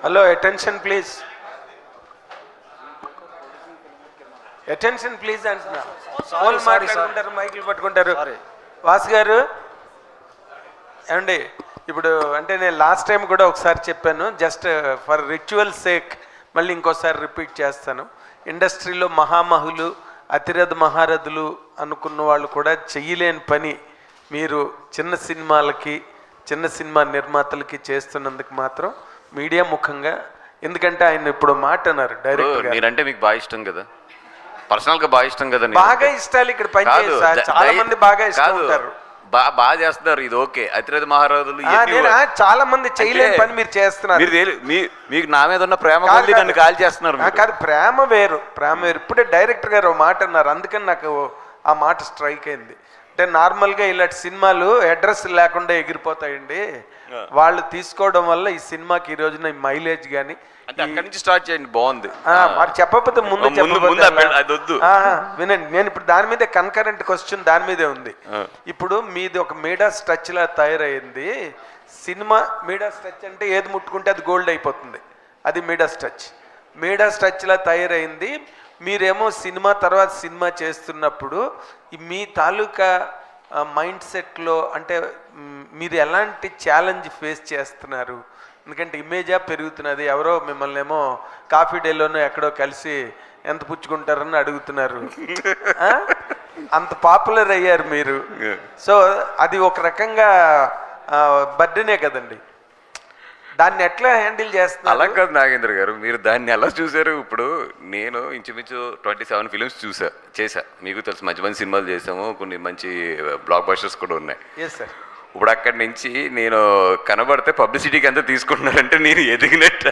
Hello attention please, attention please అంటున్నా. Phone మాట్లాడుకుంటారు, మైకులు పట్టుకుంటారు. వాసు గారు ఏమండి, ఇప్పుడు అంటే నేను లాస్ట్ టైం కూడా ఒకసారి చెప్పాను, జస్ట్ ఫర్ రిచువల్ సేక్ మళ్ళీ ఇంకోసారి రిపీట్ చేస్తాను. ఇండస్ట్రీలో మహామహులు అతిరథ మహారథులు అనుకున్న వాళ్ళు కూడా చెయ్యలేని పని మీరు చిన్న సినిమాలకి చిన్న సినిమా నిర్మాతలకి చేస్తున్నందుకు మాత్రం మీడియా ముఖంగా, ఎందుకంటే ఆయన ఇప్పుడు మాట అన్నారు డైరెక్టర్ మీరంటే మీకు బాగా ఇష్టం కదా, పర్సనల్ గా బాగా ఇష్టం కదా. బాగా ఇష్టాలు ఇక్కడ పనిచేస్తారు, చాలా మంది బాగా ఇష్టం ఉంటారు, బాగా చేస్తున్నారు. ఇది ఓకే, అతిరథ మహారాజులు చాలా మంది చేయలేని పని మీరు చేస్తున్నారు. మీకు నా మీద ఉన్న ప్రేమ నన్ను కాల్ చేస్తున్నారు. కాదు, ప్రేమ వేరు, ప్రేమ వేరు. ఇప్పుడే డైరెక్టర్ గారు మాట అన్నారు, అందుకని నాకు ఆ మాట స్ట్రైక్ అయింది. అంటే నార్మల్గా ఇలాంటి సినిమాలు అడ్రస్ లేకుండా ఎగిరిపోతాయండి, వాళ్ళు తీసుకోవడం వల్ల ఈ సినిమాకి ఈ రోజున మైలేజ్ కానీ అక్కడి నుంచి స్టార్ట్ చేయండి. బాగుంది, మరి చెప్పకపోతే ముందు చెప్పొద్దు. వినండి, నేను ఇప్పుడు దాని మీద కన్కరెంట్ క్వశ్చన్ దాని మీదే ఉంది. ఇప్పుడు మీది ఒక మీడాస్ టచ్ లా తయారైంది సినిమా. మీడాస్ టచ్ అంటే ఏది ముట్టుకుంటే అది గోల్డ్ అయిపోతుంది, అది మీడాస్ టచ్. మీడాస్ టచ్ లా తయారైంది. మీరేమో సినిమా తర్వాత సినిమా చేస్తున్నప్పుడు మీ తాలూకా మైండ్ సెట్లో అంటే మీరు ఎలాంటి ఛాలెంజ్ ఫేస్ చేస్తున్నారు? ఎందుకంటే ఇమేజా పెరుగుతున్నది, ఎవరో మిమ్మల్ని ఏమో కాఫీ డేలోనూ ఎక్కడో కలిసి ఎంత పుచ్చుకుంటారని అడుగుతున్నారు, అంత పాపులర్ అయ్యారు మీరు. సో అది ఒక రకంగా బర్డెనే కదండి, దాన్ని ఎట్లా హ్యాండిల్ చేస్తున్నారు? అలా కాదు నాగేంద్ర గారు, మీరు దాన్ని ఎలా చూసారు? ఇప్పుడు నేను ఇంచుమించు 27 ఫిలిమ్స్ చేశా, మీకు తెలుసు. మంచి మంచి సినిమాలు చేసాము, కొన్ని మంచి బ్లాక్ బస్టర్స్ కూడా ఉన్నాయి. ఇప్పుడు అక్కడి నుంచి నేను కనబడితే పబ్లిసిటీకి ఎంత తీసుకుంటున్నారంటే నేను ఎదిగినట్ట,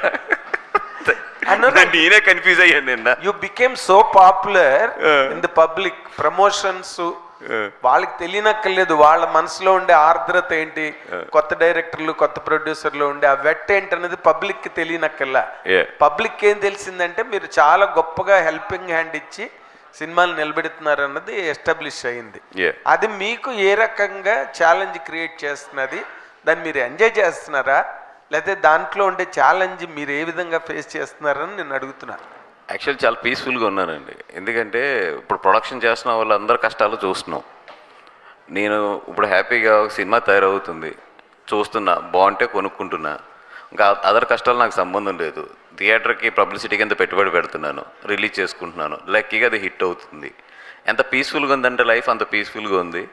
నేనే కన్ఫ్యూజ్ అయ్యాను నిన్న. You became so popular in the public, promotions వాళ్ళకి తెలియనక్కర్లేదు, వాళ్ళ మనసులో ఉండే ఆర్ద్రత ఏంటి, కొత్త డైరెక్టర్లు కొత్త ప్రొడ్యూసర్లు ఉండే ఆ వెట్ ఏంటి అనేది పబ్లిక్ కి తెలియనక్కర్లా. పబ్లిక్ ఏం తెలిసిందంటే మీరు చాలా గొప్పగా హెల్పింగ్ హ్యాండ్ ఇచ్చి సినిమాలు నిలబెడుతున్నారు అన్నది ఎస్టాబ్లిష్ అయింది. అది మీకు ఏ రకంగా ఛాలెంజ్ క్రియేట్ చేస్తున్నది? దాన్ని మీరు ఎంజాయ్ చేస్తున్నారా, లేకపోతే దాంట్లో ఉండే ఛాలెంజ్ మీరు ఏ విధంగా ఫేస్ చేస్తున్నారని నేను అడుగుతున్నాను. యాక్చువల్లీ చాలా పీస్ఫుల్గా ఉన్నానండి, ఎందుకంటే ఇప్పుడు ప్రొడక్షన్ చేస్తున్న వాళ్ళందరూ కష్టాలు చూస్తున్నాం. నేను ఇప్పుడు హ్యాపీగా ఒక సినిమా తయారవుతుంది చూస్తున్నా, బాగుంటే కొనుక్కుంటున్నా, ఇంకా అదర్ కష్టాలు నాకు సంబంధం లేదు. థియేటర్కి పబ్లిసిటీ కింద పెట్టుబడి పెడుతున్నాను, రిలీజ్ చేసుకుంటున్నాను, లక్కీగా అది హిట్ అవుతుంది. ఎంత పీస్ఫుల్గా ఉందంటే లైఫ్ అంత పీస్ఫుల్గా ఉంది.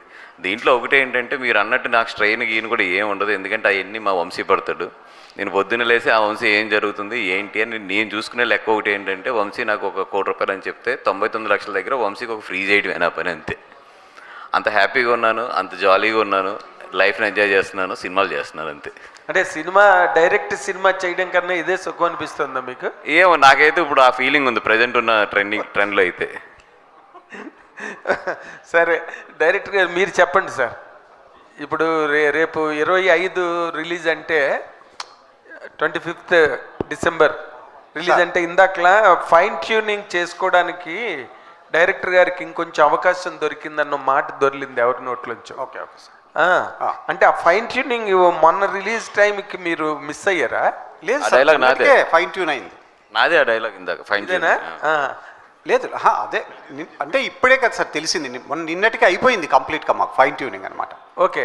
దీంట్లో ఒకటి ఏంటంటే మీరు అన్నట్టు నాకు స్ట్రెయిన్ గీన్ కూడా ఏం ఉండదు, ఎందుకంటే అవన్నీ మా వంశీ పడతాడు. నేను పొద్దున్న లేసి ఆ వంశీ ఏం జరుగుతుంది ఏంటి అని నేను చూసుకునే లెక్క ఒకటి ఏంటంటే, వంశీ నాకు ఒక ₹1 కోటి అని చెప్తే 99 లక్షల దగ్గర వంశీకి ఒక ఫ్రీ చేయడం నా పని, అంతే. అంత హ్యాపీగా ఉన్నాను, అంత జాలీగా ఉన్నాను, లైఫ్ని ఎంజాయ్ చేస్తున్నాను, సినిమాలు చేస్తున్నాను, అంతే. అంటే సినిమా డైరెక్ట్ సినిమా చేయడం కన్నా ఇదే సుఖం అనిపిస్తుందా మీకు? ఏమో నాకైతే ఇప్పుడు ఆ ఫీలింగ్ ఉంది ప్రజెంట్ ఉన్న ట్రెండ్లో అయితే. సరే డైరెక్టర్ గారు మీరు చెప్పండి సార్. ఇప్పుడు రేపు 25 రిలీజ్ అంటే 25th డిసెంబర్ రిలీజ్ అంటే ఇందాకలా ఫైన్ ట్యూనింగ్ చేసుకోవడానికి డైరెక్టర్ గారికి ఇంకొంచెం అవకాశం దొరికిందన్న మాట దొరికింది ఎవరి నోట్లోంచి. Okay okay sir. అంటే ఆ ఫైన్ ట్యూనింగ్ మొన్న రిలీజ్ టైంకి మీరు మిస్ అయ్యారా? లేదు, డైలాగ్ నాదే ఫైన్ ట్యూన్ అయింది, నాదే ఆ డైలాగ్ ఇందాక ఫైన్ ట్యూన్. లేదు అదే అంటే ఇప్పుడే కదా సార్ తెలిసింది, నిన్నటికి అయిపోయింది కంప్లీట్గా మాకు ఫైన్ ట్యూనింగ్ అనమాట. ఓకే,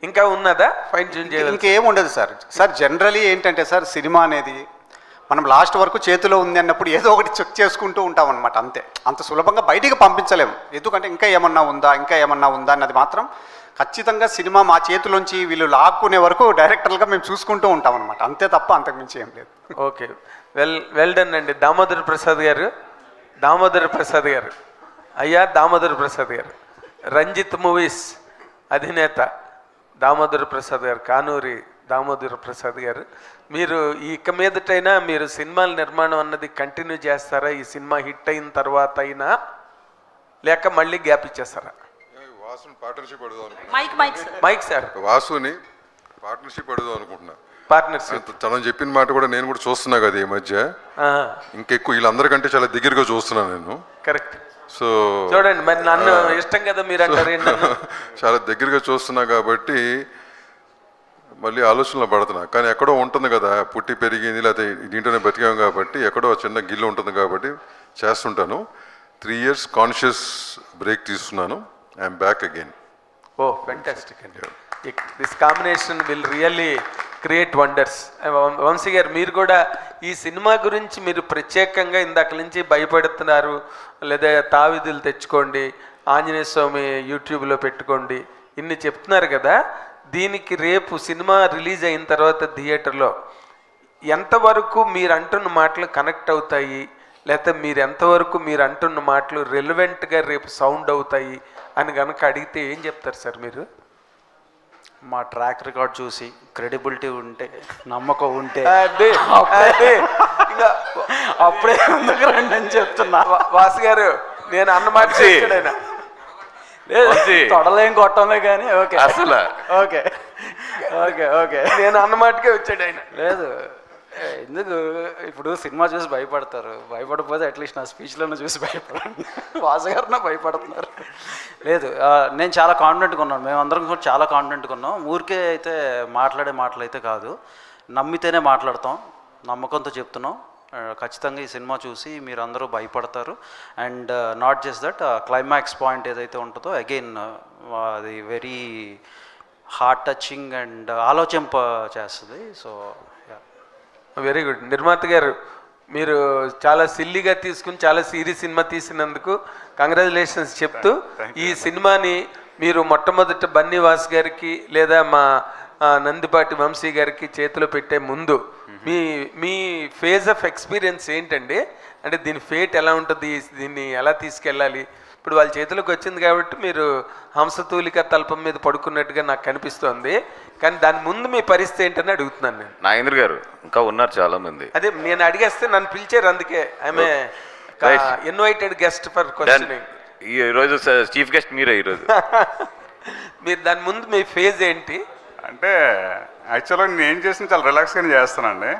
ఇంకా ఉన్నదా ఫైన్ ట్యూన్ చేయాలి? ఇంకేం ఉండదు సార్. జనరలీ ఏంటంటే సార్, సినిమా అనేది మనం లాస్ట్ వరకు చేతిలో ఉంది అన్నప్పుడు ఏదో ఒకటి చెక్ చేసుకుంటూ ఉంటాం అనమాట, అంతే. అంత సులభంగా బయటికి పంపించలేము, ఎందుకంటే ఇంకా ఏమన్నా ఉందా అన్నది మాత్రం ఖచ్చితంగా సినిమా మా చేతిలోంచి వీళ్ళు లాక్కునే వరకు డైరెక్టర్లుగా మేము చూసుకుంటూ ఉంటాం అనమాట, అంతే తప్ప అంతకుమించి ఏం లేదు. ఓకే, వెల్ డన్ అండి. దామోదర్ ప్రసాద్ గారు, అయ్యా దామోదర్ ప్రసాద్ గారు, రంజిత్ మూవీస్ అధినేత దామోదర్ ప్రసాద్ గారు, కానూరి దామోదర్ ప్రసాద్ గారు, మీరు ఇక మీదటైనా మీరు సినిమాల నిర్మాణం అన్నది కంటిన్యూ చేస్తారా? ఈ సినిమా హిట్ అయిన తర్వాత అయినా, లేక మళ్ళీ గ్యాప్ ఇచ్చేస్తారా? వాసుని పార్ట్నర్షిప్ అడుగుదాం మైక్ సార్, వాసుని పార్ట్నర్షిప్ అడుగుదాం అనుకుంటున్నా. పార్ట్నర్షిప్ తను చెప్పిన మాట కూడా నేను కూడా చూస్తున్నా కదా ఈ మధ్య, ఇంకెక్కువ వీళ్ళందరికంటే చాలా దగ్గరగా చూస్తున్నాను నేను. కరెక్ట్. సో చూడండి, మరి నన్ను ఇష్టం కదా మీరు అంటారు, చాలా దగ్గరగా చూస్తున్నా కాబట్టి మళ్ళీ ఆలోచనలో పడుతున్నా. కానీ ఎక్కడో ఉంటుంది కదా, పుట్టి పెరిగింది లేకపోతే దీంట్లోనే బతికాం కాబట్టి ఎక్కడో చిన్న గిల్లు ఉంటుంది కాబట్టి చేస్తుంటాను. 3 years కాన్షియస్ బ్రేక్ తీసుకున్నాను. I'm back again. Oh fantastic అండి. This combination will really create wonders. Vamsi గారు, మీరు కూడా ఈ సినిమా గురించి మీరు ప్రత్యేకంగా ఇందాక నుంచి భయపడుతున్నారు, లేదా తావిధులు తెచ్చుకోండి, ఆంజనేయ స్వామి యూట్యూబ్లో పెట్టుకోండి, ఇన్ని చెప్తున్నారు కదా. దీనికి రేపు సినిమా రిలీజ్ అయిన తర్వాత థియేటర్లో ఎంతవరకు మీరు అంటున్న మాటలు కనెక్ట్ అవుతాయి, లేకపోతే మీరు ఎంతవరకు మీరు అంటున్న మాటలు రెలవెంట్గా రేపు సౌండ్ అవుతాయి అని కనుక అడిగితే ఏం చెప్తారు సార్ మీరు? మా ట్రాక్ రికార్డ్ చూసి క్రెడిబిలిటీ ఉంటే, నమ్మకం ఉంటే ఇంకా అప్పుడే ముందుకు రండి అని చెప్తున్నా. వాసు గారు, నేను అన్నమాట ఆయన తొడలేం కొట్టమే కానీ ఓకే అసలు ఓకే ఓకే ఓకే నేను అన్నమాటకే వచ్చాడు ఆయన. లేదు, ఎందుకు ఇప్పుడు సినిమా చూసి భయపడతారు, భయపడకపోతే అట్లీస్ట్ నా స్పీచ్లను చూసి భయపడండి. వాసు గారిన భయపడుతున్నారు. లేదు, నేను చాలా కాన్ఫిడెంట్గా ఉన్నాను, మేమందరం కూడా చాలా కాన్ఫిడెంట్గా ఉన్నాం. ఊరికే అయితే మాట్లాడే మాటలు అయితే కాదు, నమ్మితేనే మాట్లాడతాం, నమ్మకంతో చెప్తున్నాం. ఖచ్చితంగా ఈ సినిమా చూసి మీరు అందరూ భయపడతారు. And not just that, climax point ఏదైతే ఉంటుందో అగైన్ అది వెరీ హార్ట్ టచింగ్ అండ్ ఆలోచింప చేస్తుంది. So very good. నిర్మాత గారు, మీరు చాలా సిల్లీగా తీసుకుని చాలా సీరియస్ సినిమా తీసినందుకు కంగ్రాచులేషన్స్ చెప్తూ, ఈ సినిమాని మీరు మొట్టమొదట బన్నీవాస్ గారికి లేదా మా నందిపాటి వంశీ గారికి చేతిలో పెట్టే ముందు మీ ఫేజ్ ఆఫ్ ఎక్స్పీరియన్స్ ఏంటండి? అంటే దీని ఫేట్ ఎలా ఉంటుంది, దీన్ని ఎలా తీసుకెళ్ళాలి? ఇప్పుడు వాళ్ళ చేతిలోకి వచ్చింది కాబట్టి మీరు హంసతూలిక తల్పం మీద పడుకున్నట్టుగా నాకు కనిపిస్తోంది, కానీ దాని ముందు మీ పరిస్థితి ఏంటని అడుగుతున్నాను నేను. నాగేంద్ర గారు ఇంకా ఉన్నారు చాలా మంది. అదే నేను అడిగేస్తే నన్ను పిలిచారు, అందుకే I'm invited guest for questioning. ఈరోజు చీఫ్ గెస్ట్ మీరే ఈరోజు. మీరు దాని ముందు మీ ఫేజ్ ఏంటి? అంటే యాక్చువల్గా నేను ఏం చేసిన చాలా రిలాక్స్గానే చేస్తానండి.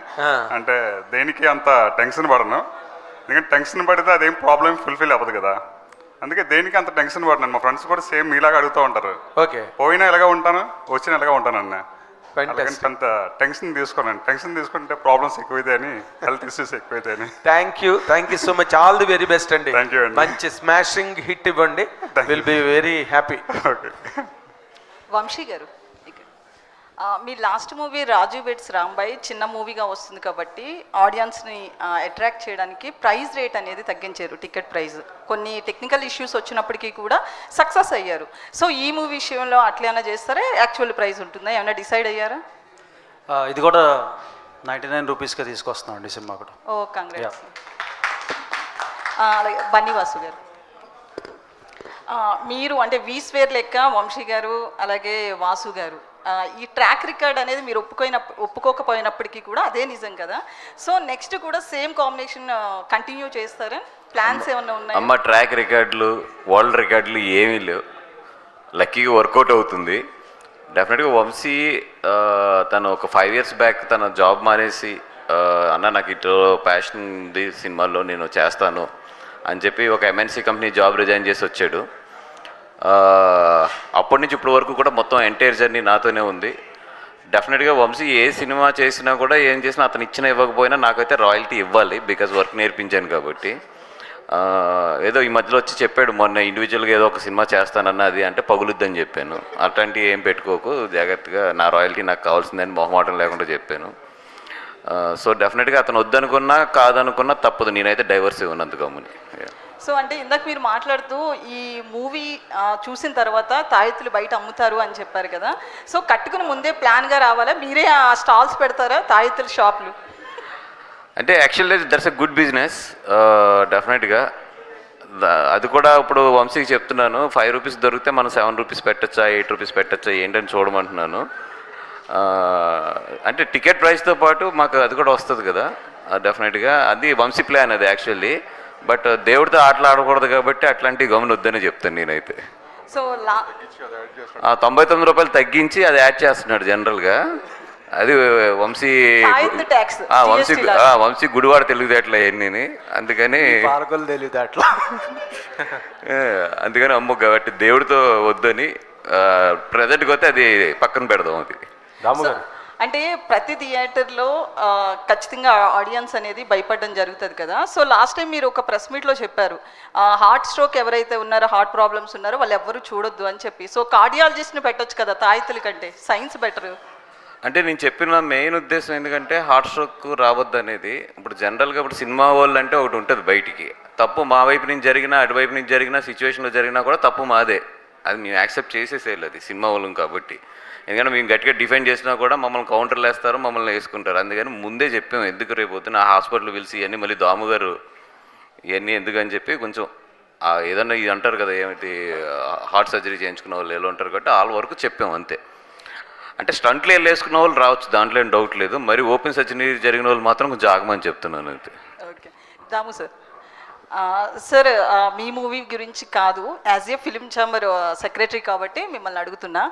అంటే దేనికి అంత టెన్షన్ పడను, ఎందుకంటే టెన్షన్ పడితే అదేం ప్రాబ్లం ఫుల్ఫిల్ అవ్వదు కదా, అందుకే దేనికి అంత టెన్షన్ పడను. మా ఫ్రెండ్స్ కూడా సేమ్ మీలాగా అడుగుతూ ఉంటారు, ఓకే పోయినా ఎలాగా ఉంటాను, వచ్చినా ఎలాగా ఉంటాను అన్న. Fantastic. అంత టెన్షన్ తీసుకోనండి, టెన్షన్ తీసుకుంటే ప్రాబ్లమ్స్ ఎక్కువైతే అని, హెల్త్ ఇష్యూస్ ఎక్కువైతే అని. Thank you so much, all the very best అండి. Thank you అండి. మంచి స్మాషింగ్ హిట్ ఇవ్వండి, will be very happy. Okay. Vamsi garu, మీ last movie Raju weds Rambai చిన్న మూవీగా వస్తుంది కాబట్టి ఆడియన్స్ని అట్రాక్ట్ చేయడానికి ప్రైజ్ రేట్ అనేది తగ్గించారు, టికెట్ ప్రైజ్. కొన్ని టెక్నికల్ ఇష్యూస్ వచ్చినప్పటికీ కూడా సక్సెస్ అయ్యారు. సో ఈ మూవీ విషయంలో అట్లైనా చేస్తారా, యాక్చువల్ ప్రైజ్ ఉంటుందా, ఏమైనా డిసైడ్ అయ్యారా? ఇది కూడా 99 రూపీస్గా తీసుకొస్తున్నాం అండి సినిమా కూడా. ఓ కంగ్రాట్స్. అలాగే బన్నీవాసు గారు, మీరు అంటే వీస్వేర్ లెక్క వంశీ గారు అలాగే వాసు గారు, ఈ ట్రాక్ రికార్డ్ అనేది మీరు ఒప్పుకోకపోయినప్పటికీ కూడా అదే నిజం కదా. సో నెక్స్ట్ కూడా సేమ్ కాంబినేషన్ కంటిన్యూ చేస్తారా, ప్లాన్స్ ఏమన్నా ఉన్నాయి? అమ్మ ట్రాక్ రికార్డులు వరల్డ్ రికార్డులు ఏమీ లేవు, లక్కీగా వర్కౌట్ అవుతుంది డెఫినెట్గా. వంశీ తను ఒక 5 years బ్యాక్ తన జాబ్ మానేసి అన్న నాకు ఇటు ప్యాషన్ ఉంది సినిమాల్లో నేను చేస్తాను అని చెప్పి ఒక MNC కంపెనీ జాబ్ రిజైన్ చేసి వచ్చాడు. అప్పటి నుంచి ఇప్పటి వరకు కూడా మొత్తం ఎంటైర్ జర్నీ నాతోనే ఉంది. డెఫినెట్గా వంశీ ఏ సినిమా చేసినా కూడా ఏం చేసినా అతను ఇచ్చినా ఇవ్వకపోయినా నాకైతే రాయల్టీ ఇవ్వాలి, బికాజ్ వర్క్ నేర్పించాను కాబట్టి. ఏదో ఈ మధ్యలో వచ్చి చెప్పాడు మొన్న ఇండివిజువల్గా ఏదో ఒక సినిమా చేస్తానన్న, అది అంటే పగులుద్దని చెప్పాను. అట్లాంటివి ఏం పెట్టుకోకు, జాగ్రత్తగా నా రాయల్టీ నాకు కావాల్సిందని మొహమాటం లేకుండా చెప్పాను. సో డెఫినెట్గా అతను వద్దనుకున్నా కాదనుకున్నా తప్పదు, నేనైతే డైవర్స్ ఇవ్వనంత గమ్ముని. సో అంటే ఇందాక మీరు మాట్లాడుతూ ఈ మూవీ చూసిన తర్వాత తాయెత్తులు బయట అమ్ముతారు అని చెప్పారు కదా, సో కట్టుకుని ముందే ప్లాన్గా రావాలా, మీరే ఆ స్టాల్స్ పెడతారా తాయెత్తుల షాపులు? అంటే actually that's a good business డెఫినెట్గా. అది కూడా ఇప్పుడు వంశీకి చెప్తున్నాను, 5 రూపీస్ దొరికితే మనం 7 రూపీస్ పెట్టచ్చా, 8 రూపీస్ పెట్టచ్చా ఏంటని చూడమంటున్నాను. అంటే టికెట్ ప్రైస్తో పాటు మాకు అది కూడా వస్తుంది కదా డెఫినెట్గా. అది వంశీ ప్లాన్ అది యాక్చువల్లీ, బట్ దేవుడితో ఆటలు ఆడకూడదు కాబట్టి అట్లాంటి గమని వద్దని చెప్తాను నేనైతే. సో 99 రూపాయలు తగ్గించి అది యాడ్ చేస్తున్నాడు జనరల్గా. అది వంశీ వంశీ గుడివాడ తెలివితేటలు అవన్నీ, అందుకని పాలకొల్లు తెలివితేటలు అందుకని అమ్ము కాబట్టి దేవుడితో వద్దని ప్రజెంట్కి వస్తే అది పక్కన పెడదాం. అది రాము సో, గారు. అంటే ప్రతి థియేటర్లో ఖచ్చితంగా ఆడియన్స్ అనేది భయపడడం జరుగుతుంది కదా. సో లాస్ట్ టైం మీరు ఒక ప్రెస్ మీట్లో చెప్పారు హార్ట్ స్ట్రోక్ ఎవరైతే ఉన్నారో, హార్ట్ ప్రాబ్లమ్స్ ఉన్నారో వాళ్ళు ఎవ్వరూ చూడొద్దు అని చెప్పి. సో కార్డియాలజిస్ట్ని పెట్టొచ్చు కదా తాయితుల కంటే, సైన్స్ బెటర్. అంటే నేను చెప్పిన మెయిన్ ఉద్దేశం ఎందుకంటే హార్ట్ స్ట్రోక్ రావద్దు అనేది. ఇప్పుడు జనరల్గా ఇప్పుడు సినిమా వాళ్ళు అంటే ఒకటి ఉంటుంది బయటికి, తప్పు మా వైపు నుంచి జరిగినా అటువైపు నుంచి జరిగినా సిచ్యువేషన్లో జరిగినా కూడా తప్పు మాదే, అది మేము యాక్సెప్ట్ చేసేసేయాలి, అది సినిమా వాళ్ళం కాబట్టి. ఎందుకంటే మేము గట్టిగా డిఫెండ్ చేసినా కూడా మమ్మల్ని కౌంటర్లు వేస్తారు, మమ్మల్ని వేసుకుంటారు. అందుకని ముందే చెప్పాము ఎందుకు రేపు పొద్దున ఆ హాస్పిటల్ పిలిచి ఇవన్నీ మళ్ళీ దాము గారు ఇవన్నీ ఎందుకని చెప్పి కొంచెం ఏదన్నా ఇది అంటారు కదా ఏమిటి హార్ట్ సర్జరీ చేయించుకున్న వాళ్ళు ఎలా ఉంటారు కాబట్టి వాళ్ళ వరకు చెప్పాము అంతే. అంటే స్టంట్లు వేసుకున్న వాళ్ళు రావచ్చు, దాంట్లో ఏం డౌట్ లేదు. మరి ఓపెన్ సర్జరీ జరిగిన వాళ్ళు మాత్రం కొంచెం ఆగమని చెప్తున్నాను అంతే. ఓకే దాము సార్. సార్ మీ మూవీ గురించి కాదు, as a film chamber secretary కాబట్టి మిమ్మల్ని అడుగుతున్నా.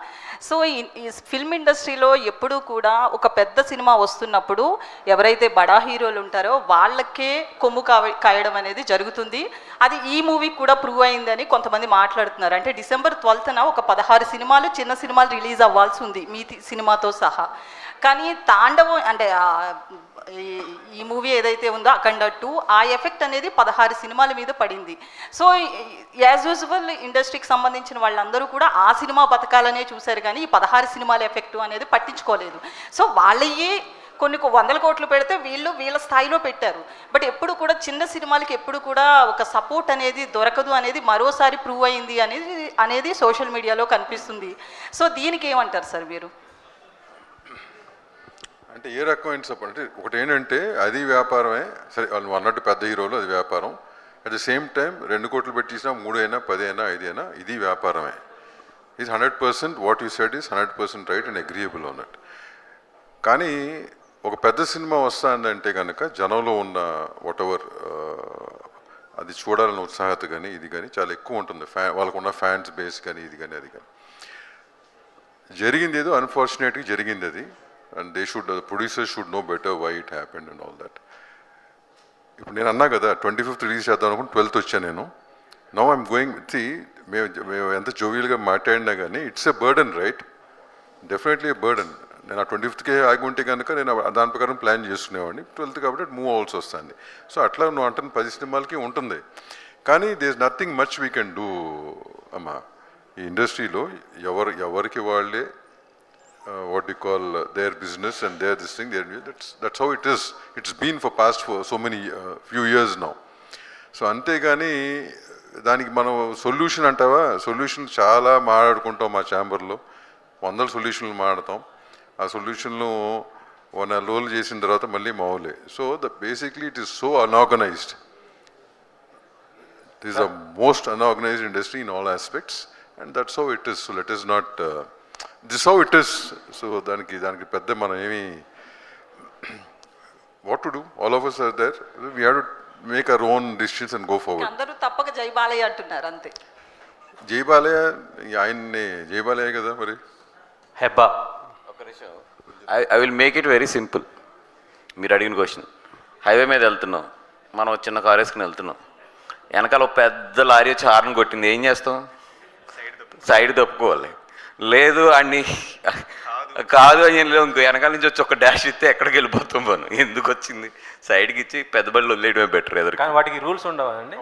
సో ఈ ఫిల్మ్ ఇండస్ట్రీలో ఎప్పుడూ కూడా ఒక పెద్ద సినిమా వస్తున్నప్పుడు ఎవరైతే బడా హీరోలు ఉంటారో వాళ్ళకే కొమ్ము కాయడం అనేది జరుగుతుంది. అది ఈ మూవీ కూడా ప్రూవ్ అయిందని కొంతమంది మాట్లాడుతున్నారు. అంటే December 12th ఒక 16 సినిమాలు, చిన్న సినిమాలు రిలీజ్ అవ్వాల్సి ఉంది మీ సినిమాతో సహా. కానీ తాండవం అంటే ఈ మూవీ ఏదైతే ఉందో అఖండ 2 ఆ ఎఫెక్ట్ అనేది 16 సినిమాల మీద పడింది. సో యాజ్ యూజువల్ ఇండస్ట్రీకి సంబంధించిన వాళ్ళందరూ కూడా ఆ సినిమా బతకాలనే చూశారు, కానీ ఈ 16 సినిమాల ఎఫెక్ట్ అనేది పట్టించుకోలేదు. సో వాళ్ళయ్యే కొన్ని 100 కోట్లు పెడితే వీళ్ళ స్థాయిలో పెట్టారు. బట్ ఎప్పుడు కూడా చిన్న సినిమాలకి ఎప్పుడు కూడా ఒక సపోర్ట్ అనేది దొరకదు అనేది మరోసారి ప్రూవ్ అయింది అనేది సోషల్ మీడియాలో కనిపిస్తుంది. సో దీనికి ఏమంటారు సార్ మీరు? అంటే ఏ రకమైన సపోర్ట్ అంటే ఒకటి ఏంటంటే అది వ్యాపారమే సరే, వాళ్ళు అన్నట్టు పెద్ద హీరోలు అది వ్యాపారం. అట్ ద సేమ్ టైం 2 కోట్లు పెట్టించినా 3 అయినా 10 అయినా 5 అయినా ఇది వ్యాపారమే. Is 100% what you said is 100% right and agreeable on it. కానీ ఒక పెద్ద సినిమా వస్తుందంటే కనుక జనంలో ఉన్న వాట్ ఎవర్ అది చూడాలన్న ఉత్సాహత కానీ ఇది కానీ చాలా ఎక్కువ ఉంటుంది. వాళ్ళకు ఉన్న ఫ్యాన్స్ బేస్ కానీ ఇది కానీ అది కానీ. జరిగింది ఏదో అన్ఫార్చునేట్గా జరిగింది అది. And the producers should know better why it happened and all that. ఇప్పుడు నేను అన్నా కదా 25th రిలీజ్ చేద్దాం అనుకుంటే 12th వచ్చాను నేను. నౌ ఐఎమ్ గోయింగ్ మేము ఎంత జోవియల్గా మాట్లాడినా కానీ it's a burden right, definitely a burden. నేను ఆ 25th ఆగి ఉంటే కనుక నేను దాని ప్రకారం ప్లాన్ చేసుకునేవాడిని. 12th కాబట్టి మూవ్ అవ్వాల్సి వస్తుంది. సో అట్లా నువ్వు అంటున్న 10 సినిమాలకి ఉంటుంది. కానీ there is nothing much we can do అమ్మా. ఈ ఇండస్ట్రీలో ఎవరికి వాళ్ళే what we call their business and their this thing, that's how it is. It's been for so many few years now. So అంతేగాని దానికి మనం సొల్యూషన్ అంటావా, సొల్యూషన్ చాలా మాట్లాడుకుంటాం మా ఛాంబర్లో, 100 సొల్యూషన్లు మాట్లాడతాం. ఆ సొల్యూషన్లు 1 నెల రోజులు చేసిన తర్వాత మళ్ళీ మావులే. So basically it is so unorganised. It is the most unorganised industry in all aspects and that's how it is. So let is not this how it is. So దానికి పెద్ద మనం ఏమి what to do, all of us are there, we have to make our own decisions and go forward. అందరూ తప్పక జై బాలయ్య అంటున్నారు అంతే. జై బాలయ్య ఆయన్ని జై బాలయ్య కదా మరి. Hebah I will make it very simple. మీరు అడిగిన క్వశ్చన్, హైవే మీద వెళ్తున్నాం, మనం చిన్న కారు వేసుకుని వెళ్తున్నాం, వెనకాల ఒక పెద్ద లారీ వచ్చి హార్న్ కొట్టింది, ఏం చేస్తాం? సైడ్ తప్పుకోవాలి. లేదు అన్ని కాదు అని ఇంకో వెనకాల నుంచి వచ్చి ఒక డాష్ ఇస్తే ఎక్కడికి వెళ్ళిపోతాం మనం, ఎందుకు వచ్చింది సైడ్కి ఇచ్చి పెద్ద బళ్ళు వదిలేయడమే బెటర్. ఎదురు కానీ వాటికి రూల్స్ ఉండవా అండి?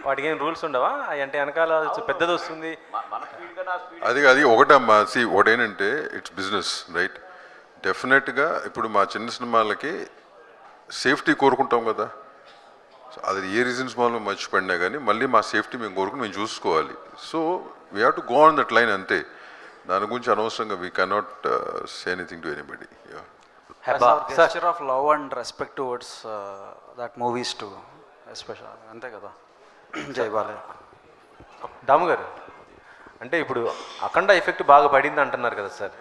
వాటికి ఏం రూల్స్ ఉండవా అంటే వెనకాల పెద్దది వస్తుంది అది ఒకటమ్మా. సి ఒకటేనంటే ఇట్స్ బిజినెస్ రైట్. డెఫినెట్గా ఇప్పుడు మా చిన్న సినిమాలకి సేఫ్టీ కోరుకుంటాం కదా. సో అది ఏ రీజన్స్ మనం మర్చిపడినా కానీ మళ్ళీ మా సేఫ్టీ మేము కోరుకుని మేము చూసుకోవాలి. So we have to go on that line అంతే. దాని గురించి అనవసరంగా we cannot say anything to anybody. gesture of love and respect towards that movies too, especially అంతే కదా. జై బాలయ్య. దాము గారు, అంటే ఇప్పుడు అఖండ ఎఫెక్ట్ బాగా పడింది అంటున్నారు కదా సార్.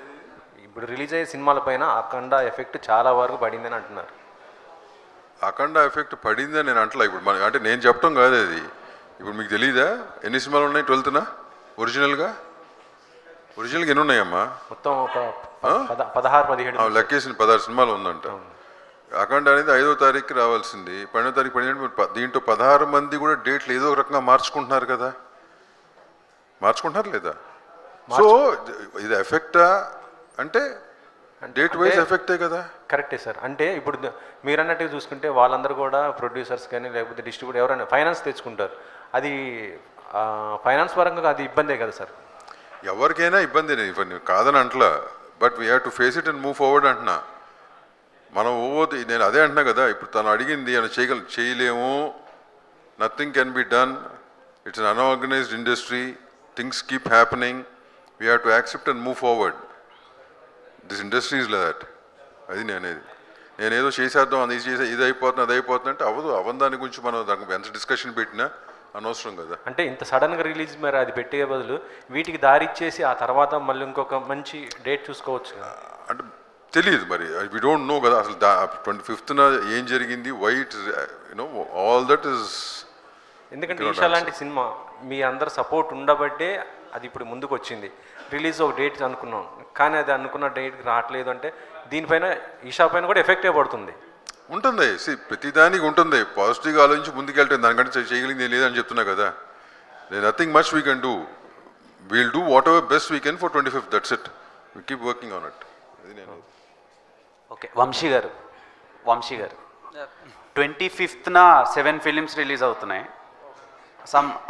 ఇప్పుడు రిలీజ్ అయ్యే సినిమాల పైన అఖండ ఎఫెక్ట్ చాలా వరకు పడిందని అంటున్నారు. అఖండ ఎఫెక్ట్ పడిందని నేను అంటలా. ఇప్పుడు అంటే నేను చెప్పడం కాదు అది. ఇప్పుడు మీకు తెలీదా ఎన్ని సినిమాలు ఉన్నాయి 12th ఒరిజినల్గా ఎన్ని ఉన్నాయమ్మా? మొత్తం ఒక 16-17 లెక్కేసిన 16 సినిమాలు ఉందంట. అఖండ అనేది 5వ తారీఖుకి రావాల్సింది, 12వ తారీఖు పడినట్టు. దీంట్లో 16 మంది కూడా డేట్లు ఏదో ఒక రకంగా మార్చుకుంటున్నారు కదా, మార్చుకుంటున్నారు లేదా? సో ఇది ఎఫెక్టా అంటే డేట్ వైజ్ ఎఫెక్టే కదా. కరెక్టే సార్. అంటే ఇప్పుడు మీరు అన్నట్టుగా చూసుకుంటే వాళ్ళందరూ కూడా ప్రొడ్యూసర్స్ కానీ లేకపోతే డిస్ట్రిబ్యూటర్ ఎవరైనా ఫైనాన్స్ తెచ్చుకుంటారు. అది ఫైనాన్స్ పరంగా అది ఇబ్బందే కదా సార్. ఎవరికైనా ఇబ్బంది ఇవన్నీ కాదని అంటలా, but we have to face it and move forward అంటున్నా. మనం నేను అదే అంటున్నా కదా, ఇప్పుడు తను అడిగింది అని చేయలేము, nothing can be done, it's an unorganised industry, things keep happening, we have to accept and move forward. This industry is like that. అది నేనేదో చేసేద్దాం, అది ఇది అయిపోతుంది అది అయిపోతుంది అంటే అవ్వని దాని గురించి మనం దానికి ఎంత డిస్కషన్ పెట్టినా అనవసరం కదా. అంటే ఇంత సడన్గా రిలీజ్ మరి అది పెట్టే బదులు వీటికి దారి ఇచ్చేసి ఆ తర్వాత మళ్ళీ ఇంకొక మంచి డేట్ చూసుకోవచ్చు కదా. అంటే తెలియదు మరి, వి డోంట్ నో కదా అసలు 25th ఏం జరిగింది, why it all that is. ఎందుకంటే ఈషా లాంటి సినిమా మీ అందరు సపోర్ట్ ఉండబట్టే అది ఇప్పుడు ముందుకు వచ్చింది. రిలీజ్ ఒక డేట్ అనుకున్నాం, కానీ అది అనుకున్న డేట్కి రావట్లేదు అంటే దీనిపైన ఈషా పైన కూడా ఎఫెక్టే పడుతుంది. ఉంటుంది, ప్రతిదానికి ఉంటుంది. పాజిటివ్గా ఆలోచించి ముందుకెళ్తే దానికంటే చేయగలిగింది లేదని చెప్తున్నా కదా. Nothing much we can do, we'll do what ever best we can for 25th, that's it. We keep working on it. అది నేను. ఓకే, వంశీ గారు 25th 7 ఫిలిమ్స్ రిలీజ్ అవుతున్నాయి.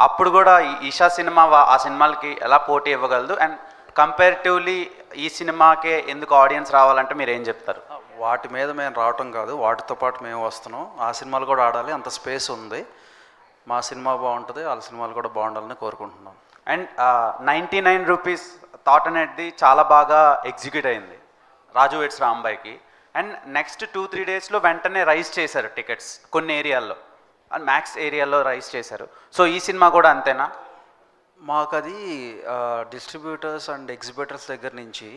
అప్పుడు కూడా ఈషా సినిమా ఆ సినిమాలకి ఎలా పోటీ ఇవ్వగలదు, అండ్ కంపారిటివ్లీ ఈ సినిమాకే ఎందుకు ఆడియన్స్ రావాలంటే మీరు ఏం చెప్తారు? వాటి మీద మేము రావటం కాదు, వాటితో పాటు మేము వస్తున్నాం. ఆ సినిమాలు కూడా ఆడాలి, అంత స్పేస్ ఉంది. మా సినిమా బాగుంటుంది, వాళ్ళ సినిమాలు కూడా బాగుండాలని కోరుకుంటున్నాం. అండ్ 99 రూపీస్ థాట్ అనేది చాలా బాగా ఎగ్జిక్యూట్ అయింది రాజు వెడ్స్ రాంబాయ్కి. అండ్ నెక్స్ట్ 2-3 డేస్లో వెంటనే రైజ్ చేశారు టికెట్స్ కొన్ని ఏరియాల్లో, అండ్ మ్యాక్స్ ఏరియాలో రైజ్ చేశారు. సో ఈ సినిమా కూడా అంతేనా? మాకు అది డిస్ట్రిబ్యూటర్స్ అండ్ ఎగ్జిబిటర్స్ దగ్గర నుంచి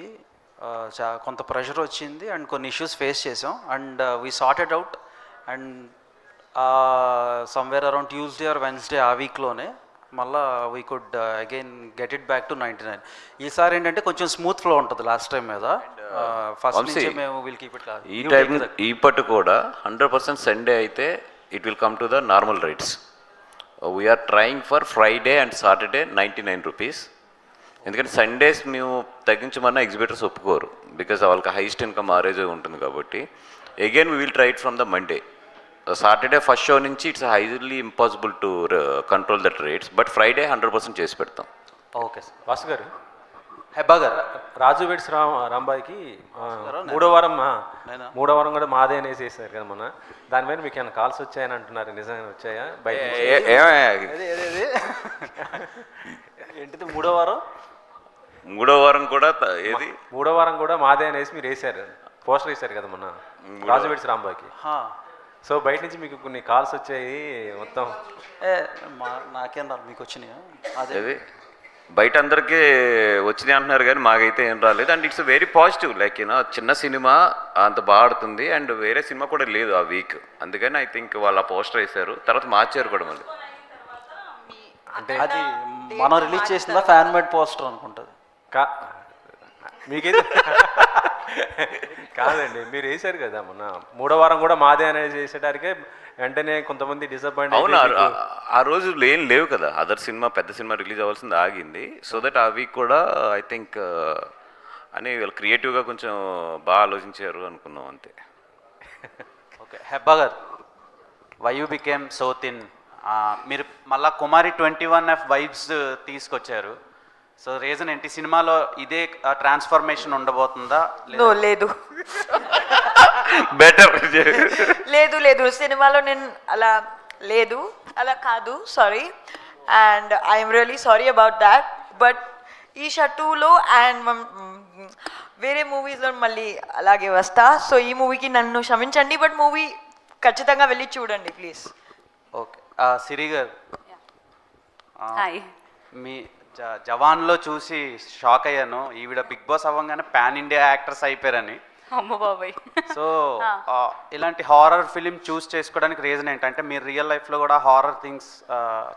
కొంత ప్రెషర్ వచ్చింది అండ్ కొన్ని ఇష్యూస్ ఫేస్ చేసాం. And we sorted out, and somewhere around Tuesday or Wednesday ఆ వీక్లోనే మళ్ళీ we could again get it back to 99. ఈసారి ఏంటంటే కొంచెం స్మూత్ ఫ్లో ఉంటుంది లాస్ట్ టైం మీద. ఫస్ట్ నుంచి మేము విల్ కీప్ ఇట్. ఈ టైం ఈ పట్టు కూడా 100% సండే అయితే it will come to the normal rates. We're trying for Friday and Saturday 99 rupees. ఎందుకంటే సండేస్ మేము తగ్గించమన్నా ఎగ్జిబిటర్స్ ఒప్పుకోరు, బికాజ్ వాళ్ళకి హైయెస్ట్ ఇన్కమ్ ఆరేజ్ ఉంటుంది కాబట్టి. Again we will try it from the Monday. Saturday first show నుంచి it's highly impossible to control that rates, but Friday 100% చేసి పెడతాం. Okay sir. Vasu గారు, హెబ్బా గారు, రాజు వెడ్స్ రాంబాయ్కి మూడో వారం కూడా మాదే అనేసి వేసారు కదా మొన్న. దానిపైన మీకు ఏమైనా కాల్స్ వచ్చాయని అంటున్నారు, నిజంగా వచ్చాయా? బయట ఏంటిది మూడో వారం కూడా ఏది మూడో వారం కూడా మాదే అనేసి మీరు వేసారు, పోస్టర్ వేసారు కదా మొన్న రాజు వెడ్స్ రాంబాయ్కి. సో బయట నుంచి మీకు కొన్ని కాల్స్ వచ్చాయి మొత్తం. నాకేం రాదు, మీకు వచ్చినాయా? అదే బయట అందరికీ వచ్చినాయి అంటున్నారు కానీ మాకైతే ఏం రాలేదు. And it's very positive, like చిన్న సినిమా అంత బాగా ఆడుతుంది అండ్ వేరే సినిమా కూడా లేదు ఆ వీక్, అందుకని ఐ థింక్ వాళ్ళు ఆ పోస్టర్ వేశారు, తర్వాత మార్చారు కూడా మళ్ళీ. అంటే అది మనం రిలీజ్ చేసిందా ఫ్యాన్ మేడ్ పోస్టర్ అనుకుంటుంది. మీకైతే కాదండి, మీరు వేసారు కదా మొన్న మూడో వారం కూడా మాదే అనేది చేసేటానికే వెంటనే కొంతమంది డిసప్పాయింట్. అవును, ఆ రోజు లేవు కదా, అదర్ సినిమా పెద్ద సినిమా రిలీజ్ అవ్వాల్సింది ఆగింది. సో దట్ ఆ వీక్ కూడా ఐ థింక్ అని వీళ్ళు క్రియేటివ్గా కొంచెం బాగా ఆలోచించారు అనుకున్నాం అంతే. Okay, Hebah garu, why you became so thin? మీరు మళ్ళా కుమారి 21F వైబ్స్ తీసుకొచ్చారు. సో రీజన్ ఏంటి? సినిమాలో ఇదే ట్రాన్స్ఫర్మేషన్ ఉండబోతుందా? లేదు బెటర్ లేదు సినిమాలో నేను అలా కాదు, sorry. And I'm really sorry about that. But Eesha 2లో అండ్ వేరే మూవీస్లో మళ్ళీ అలాగే వస్తా. సో ఈ మూవీకి నన్ను క్షమించండి, బట్ మూవీ ఖచ్చితంగా వెళ్ళి చూడండి ప్లీజ్. ఓకే, సిరి గారు, హాయ్. మీ జవాన్లో చూసి షాక్ అయ్యాను. ఈవిడ బిగ్ బాస్ అవ్వగానే పాన్ ఇండియా యాక్టర్స్ అయిపోయారని. అమ్మ బాబాయ్. సో ఇలాంటి హారర్ ఫిలిం చూస్ చేసుకోవడానికి రీజన్ ఏంటంటే మీరు రియల్ లైఫ్లో కూడా హారర్ థింగ్స్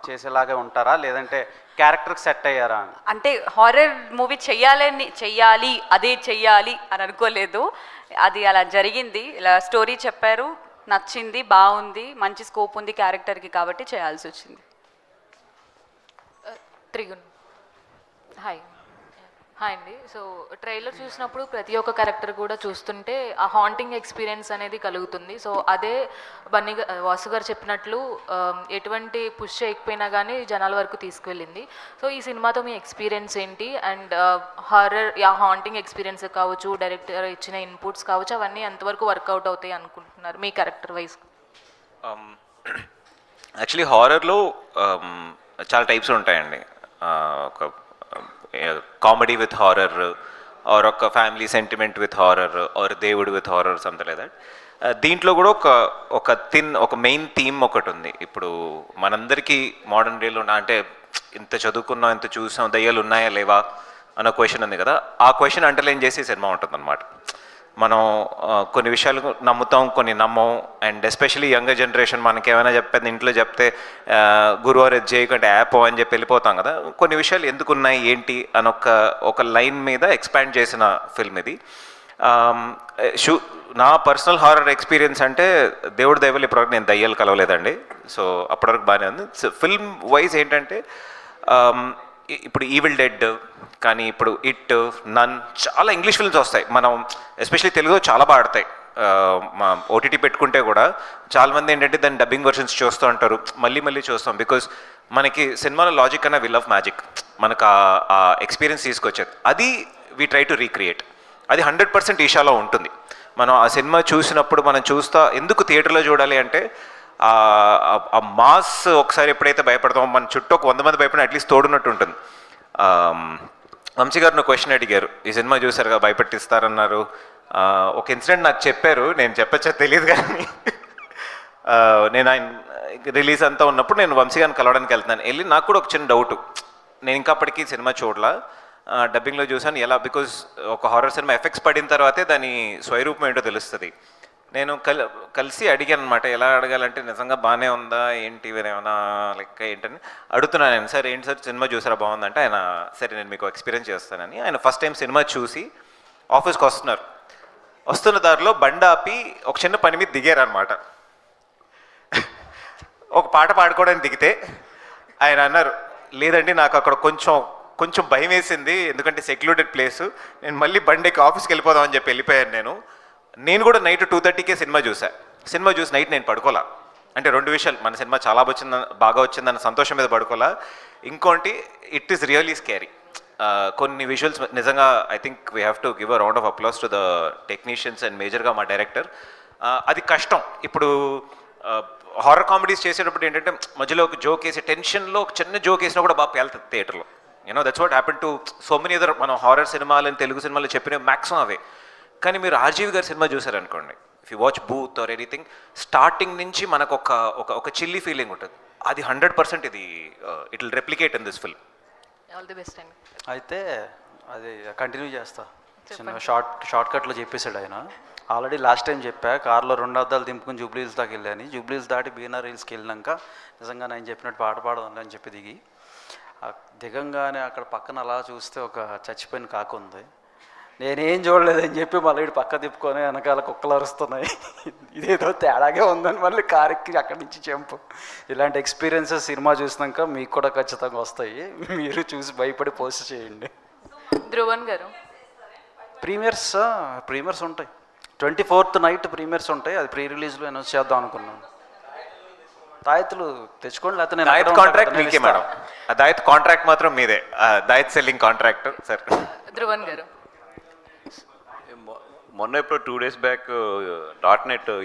చేసేలాగే ఉంటారా, లేదంటే క్యారెక్టర్కి సెట్ అయ్యారా అని? అంటే హారర్ మూవీ చెయ్యాలి అని అనుకోలేదు. అది అలా జరిగింది. ఇలా స్టోరీ చెప్పారు, నచ్చింది, బాగుంది, మంచి స్కోప్ ఉంది క్యారెక్టర్కి, కాబట్టి చేయాల్సి వచ్చింది. త్రిగుణ్, హాయ్. హాయ్ అండి. సో ట్రైలర్ చూసినప్పుడు ప్రతి ఒక్క క్యారెక్టర్ కూడా చూస్తుంటే ఆ హాంటింగ్ ఎక్స్పీరియన్స్ అనేది కలుగుతుంది. సో అదే వాసు గారు చెప్పినట్లు ఎటువంటి పుష్ చేయకపోయినా కానీ జనాల వరకు తీసుకువెళ్ళింది. సో ఈ సినిమాతో మీ ఎక్స్పీరియన్స్ ఏంటి? అండ్ హారర్ హాంటింగ్ ఎక్స్పీరియన్స్ కావచ్చు, డైరెక్టర్ ఇచ్చిన ఇన్పుట్స్ కావచ్చు, అవన్నీ ఎంతవరకు వర్కౌట్ అవుతాయి అనుకుంటున్నారు మీ క్యారెక్టర్ వైజ్? యాక్చువల్లీ హారర్లో చాలా టైప్స్ ఉంటాయండి. ఒక కామెడీ విత్ హారర్, ఆర్ ఒక family sentiment with horror, or దేవుడు with horror, something like that. దీంట్లో కూడా ఒక మెయిన్ థీమ్ ఒకటి ఉంది. ఇప్పుడు మనందరికీ మోడర్న్ డేలో అంటే ఇంత చదువుకున్నాం, ఇంత చూసాం, దయ్యాలు ఉన్నాయా లేవా అన్న క్వశ్చన్ ఉంది కదా. ఆ క్వశ్చన్ అండర్లైన్ చేసి సినిమా ఉంటుంది అనమాట. మనం కొన్ని విషయాలు నమ్ముతాం, కొన్ని నమ్మం. అండ్ ఎస్పెషలీ యంగర్ జనరేషన్ మనకి ఏమైనా చెప్పేది ఇంట్లో చెప్తే గురువారు ఇది చేయకంటే యాప్ అని చెప్పి వెళ్ళిపోతాం కదా. కొన్ని విషయాలు ఎందుకు ఉన్నాయి ఏంటి అని ఒక లైన్ మీద ఎక్స్పాండ్ చేసిన ఫిల్మ్ ఇది. నా పర్సనల్ హారర్ ఎక్స్పీరియన్స్ అంటే దేవుడి దైవలు ఇప్పటివరకు నేను దయ్యాలు కలవలేదండి. సో అప్పటివరకు బాగానే ఉంది. సో ఫిల్మ్ వైజ్ ఏంటంటే ఇప్పుడు ఈవిల్ డెడ్ కానీ ఇప్పుడు ఇట్, నన్, చాలా ఇంగ్లీష్ ఫిల్మ్స్ వస్తాయి. మనం ఎస్పెషల్లీ తెలుగులో చాలా బాగా ఆడతాయి. మా ఓటీటీ పెట్టుకుంటే కూడా చాలామంది ఏంటంటే దాన్ని డబ్బింగ్ వర్షన్స్ చూస్తూ ఉంటారు, మళ్ళీ చూస్తాం. బికాజ్ మనకి సినిమాలో లాజిక్ అన్న వి లవ్ మ్యాజిక్, మనకు ఆ ఎక్స్పీరియన్స్ తీసుకొచ్చేది. అది వీ ట్రై టు రీక్రియేట్. అది 100% ఈషాలో ఉంటుంది. మనం ఆ సినిమా చూసినప్పుడు మనం ఎందుకు థియేటర్లో చూడాలి అంటే ఆ మాస్ ఒకసారి ఎప్పుడైతే భయపడతామో మన చుట్టూ ఒక 100 మంది భయపడిన అట్లీస్ట్ తోడున్నట్టు ఉంటుంది. వంశీ గారు నా క్వశ్చన్ అడిగారు, ఈ సినిమా చూసారుగా భయపెట్టిస్తారన్నారు. ఒక ఇన్సిడెంట్ నాకు చెప్పారు, నేను చెప్పచ్చా తెలియదు కానీ నేను ఆయన రిలీజ్ అంతా ఉన్నప్పుడు నేను వంశీ గారిని కలవడానికి వెళ్తున్నాను. వెళ్ళి నాకు కూడా ఒక చిన్న డౌట్, నేను ఇంకా అప్పటికీ సినిమా చూడలా, డబ్బింగ్లో చూసాను ఎలా, బికాజ్ ఒక హారర్ సినిమా ఎఫెక్ట్స్ పడిన తర్వాతే దాని స్వరూపం ఏంటో తెలుస్తుంది. నేను కలిసి అడిగాను అనమాట. ఎలా అడగాలంటే నిజంగా బాగానే ఉందా ఏంటి, ఏమైనా లెక్క ఏంటని అడుగుతున్నాను నేను. సార్ ఏంటి సార్ సినిమా చూసారా బాగుందంటే ఆయన సరే నేను మీకు ఎక్స్పీరియన్స్ చేస్తానని ఆయన ఫస్ట్ టైం సినిమా చూసి ఆఫీస్కి వస్తున్న దారిలో బండి ఆపి ఒక చిన్న పని మీద దిగారనమాట. ఒక పాట పాడుకోవడానికి దిగితే ఆయన అన్నారు, లేదండి నాకు అక్కడ కొంచెం భయం వేసింది, ఎందుకంటే సెక్లూడెడ్ ప్లేసు, నేను మళ్ళీ బండికి ఆఫీస్కి వెళ్ళిపోదామని చెప్పి వెళ్ళిపోయాను. నేను కూడా నైట్ 2:30కే సినిమా చూసి నైట్ నేను పడుకోలా. అంటే 2 విషయాలు, మన సినిమా చాలా బాగా వచ్చిందన్న సంతోషం మీద పడుకోలా. ఇంకోటి ఇట్ ఈస్ రియలీ స్కేరీ. కొన్ని విజువల్స్ నిజంగా I think we have to give a round of applause to the technicians and మేజర్గా మా డైరెక్టర్. అది కష్టం. ఇప్పుడు హారర్ కామెడీస్ చేసేటప్పుడు ఏంటంటే మధ్యలో ఒక జోక్ వేసి టెన్షన్లో ఒక చిన్న జోక్ వేసినా కూడా బాగా పేలుతుంది థియేటర్లో. That's what happen to so many other మనం హారర్ సినిమాలు అని తెలుగు సినిమాలు చెప్పిన మ్యాక్సిమం అవే. కానీ మీరు ఆర్జీవి గారి సినిమా చూసారనుకోండి, if you watch Bhoot or anything, starting నుంచి మనకు ఒక చిల్లీ ఫీలింగ్ ఉంటుంది. అది 100% ఇది it will replicate in this film. All the best అండి. అయితే అది కంటిన్యూ చేస్తా. చిన్న షార్ట్ కట్లో చెప్పేశాడు ఆయన. ఆల్రెడీ లాస్ట్ టైం చెప్పా, కార్లో 2 అద్దాలు దింపుకుని జూబ్లీహిల్స్ దాకా వెళ్ళాను. జూబ్లీహిల్స్ దాటి బీఆర్ఆర్ హిల్స్కి వెళ్ళినాక నిజంగా నేను చెప్పినట్టు పాట పాడదాం అని చెప్పి దిగంగానే అక్కడ పక్కన అలా చూస్తే ఒక చచ్చిపోయిన కాకు ఉంది. నేనేం చూడలేదని చెప్పి మళ్ళీ పక్క తిప్పుకొని వెనకాల కుక్కలు అరుస్తున్నాయి, ఇదేదో తేడాగే ఉందని మళ్ళీ కారెక్కి అక్కడి నుంచి చెంపు. ఇలాంటి ఎక్స్పీరియన్సెస్ సినిమా చూసినాక మీకు కూడా ఖచ్చితంగా వస్తాయి. మీరు చూసి భయపడి పోస్ట్ చేయండి. ధ్రువన్ గారు, ప్రీమియర్స్ ఉంటాయి. 24th నైట్ ప్రీమియర్స్ ఉంటాయి. అది ప్రీ రిలీజ్లో అనౌన్స్ చేద్దాం అనుకున్నాను. దాయత్తులు తెచ్చుకోండి, లేకపోతే నేను దాయత్ కాంట్రాక్ట్ మీకే మేడం. ఆ దాయత్ కాంట్రాక్ట్ మాత్రం మీదే, దాయత్ సెల్లింగ్ కాంట్రాక్ట్. సార్ ధ్రువన్ గారు, మొన్న ఇప్పుడు 2 days బ్యాక్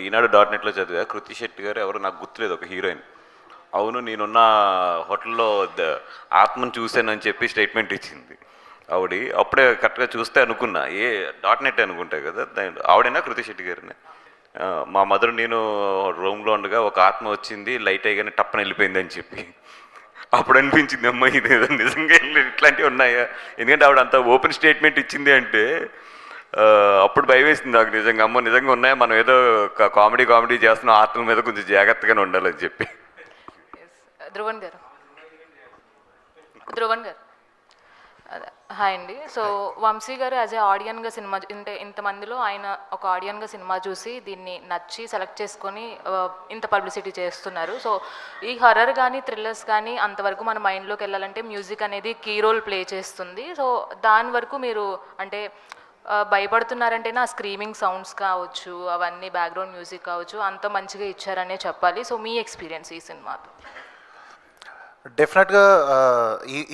ఈనాడు .netలో చదివా, కృతి శెట్టి గారు ఎవరు నాకు గుర్తులేదు, ఒక హీరోయిన్. అవును నేనున్న హోటల్లో ఆత్మను చూశానని చెప్పి స్టేట్మెంట్ ఇచ్చింది ఆవిడ. అప్పుడే కరెక్ట్గా చూస్తే అనుకున్నా .net అనుకుంటా కదా, ఆవిడైనా కృతి శెట్టి గారిని. మా మదర్ నేను రూమ్లో ఉండగా ఒక ఆత్మ వచ్చింది, లైట్ అయ్యగానే టప్పని వెళ్ళిపోయింది అని చెప్పి అప్పుడు అనిపించింది, అమ్మ ఇదేదో నిజంగా ఇట్లాంటివి ఉన్నాయా. ఎందుకంటే ఆవిడ అంత ఓపెన్ స్టేట్మెంట్ ఇచ్చింది అంటే అప్పుడు భయం వేసింది నాకు నిజంగా, అమ్మ నిజంగా ఉన్నాయా, మనం ఏదో కామెడీ చేస్తున్నాం, ఆత్మల మీద కొంచెం జాగ్రత్తగానే ఉండాలని చెప్పి. ధ్రువన్ గారు హాయ్ అండి. సో వంశీ గారు యాజ్ ఏ ఆడియన్గా సినిమా అంటే ఇంతమందిలో ఆయన ఒక ఆడియన్గా సినిమా చూసి దీన్ని నచ్చి సెలెక్ట్ చేసుకొని ఇంత పబ్లిసిటీ చేస్తున్నారు. సో ఈ హర్రర్ కానీ థ్రిల్లర్స్ కానీ అంతవరకు మన మైండ్లోకి వెళ్ళాలంటే మ్యూజిక్ అనేది కీ రోల్ ప్లే చేస్తుంది. సో దాని వరకు మీరు అంటే భయపడుతున్నారంటేనే ఆ స్క్రీమింగ్ సౌండ్స్ కావచ్చు, అవన్నీ బ్యాక్గ్రౌండ్ మ్యూజిక్ కావచ్చు, అంత మంచిగా ఇచ్చారనే చెప్పాలి. సో మీ ఎక్స్పీరియన్స్ ఈ సినిమాతో? డెఫినెట్గా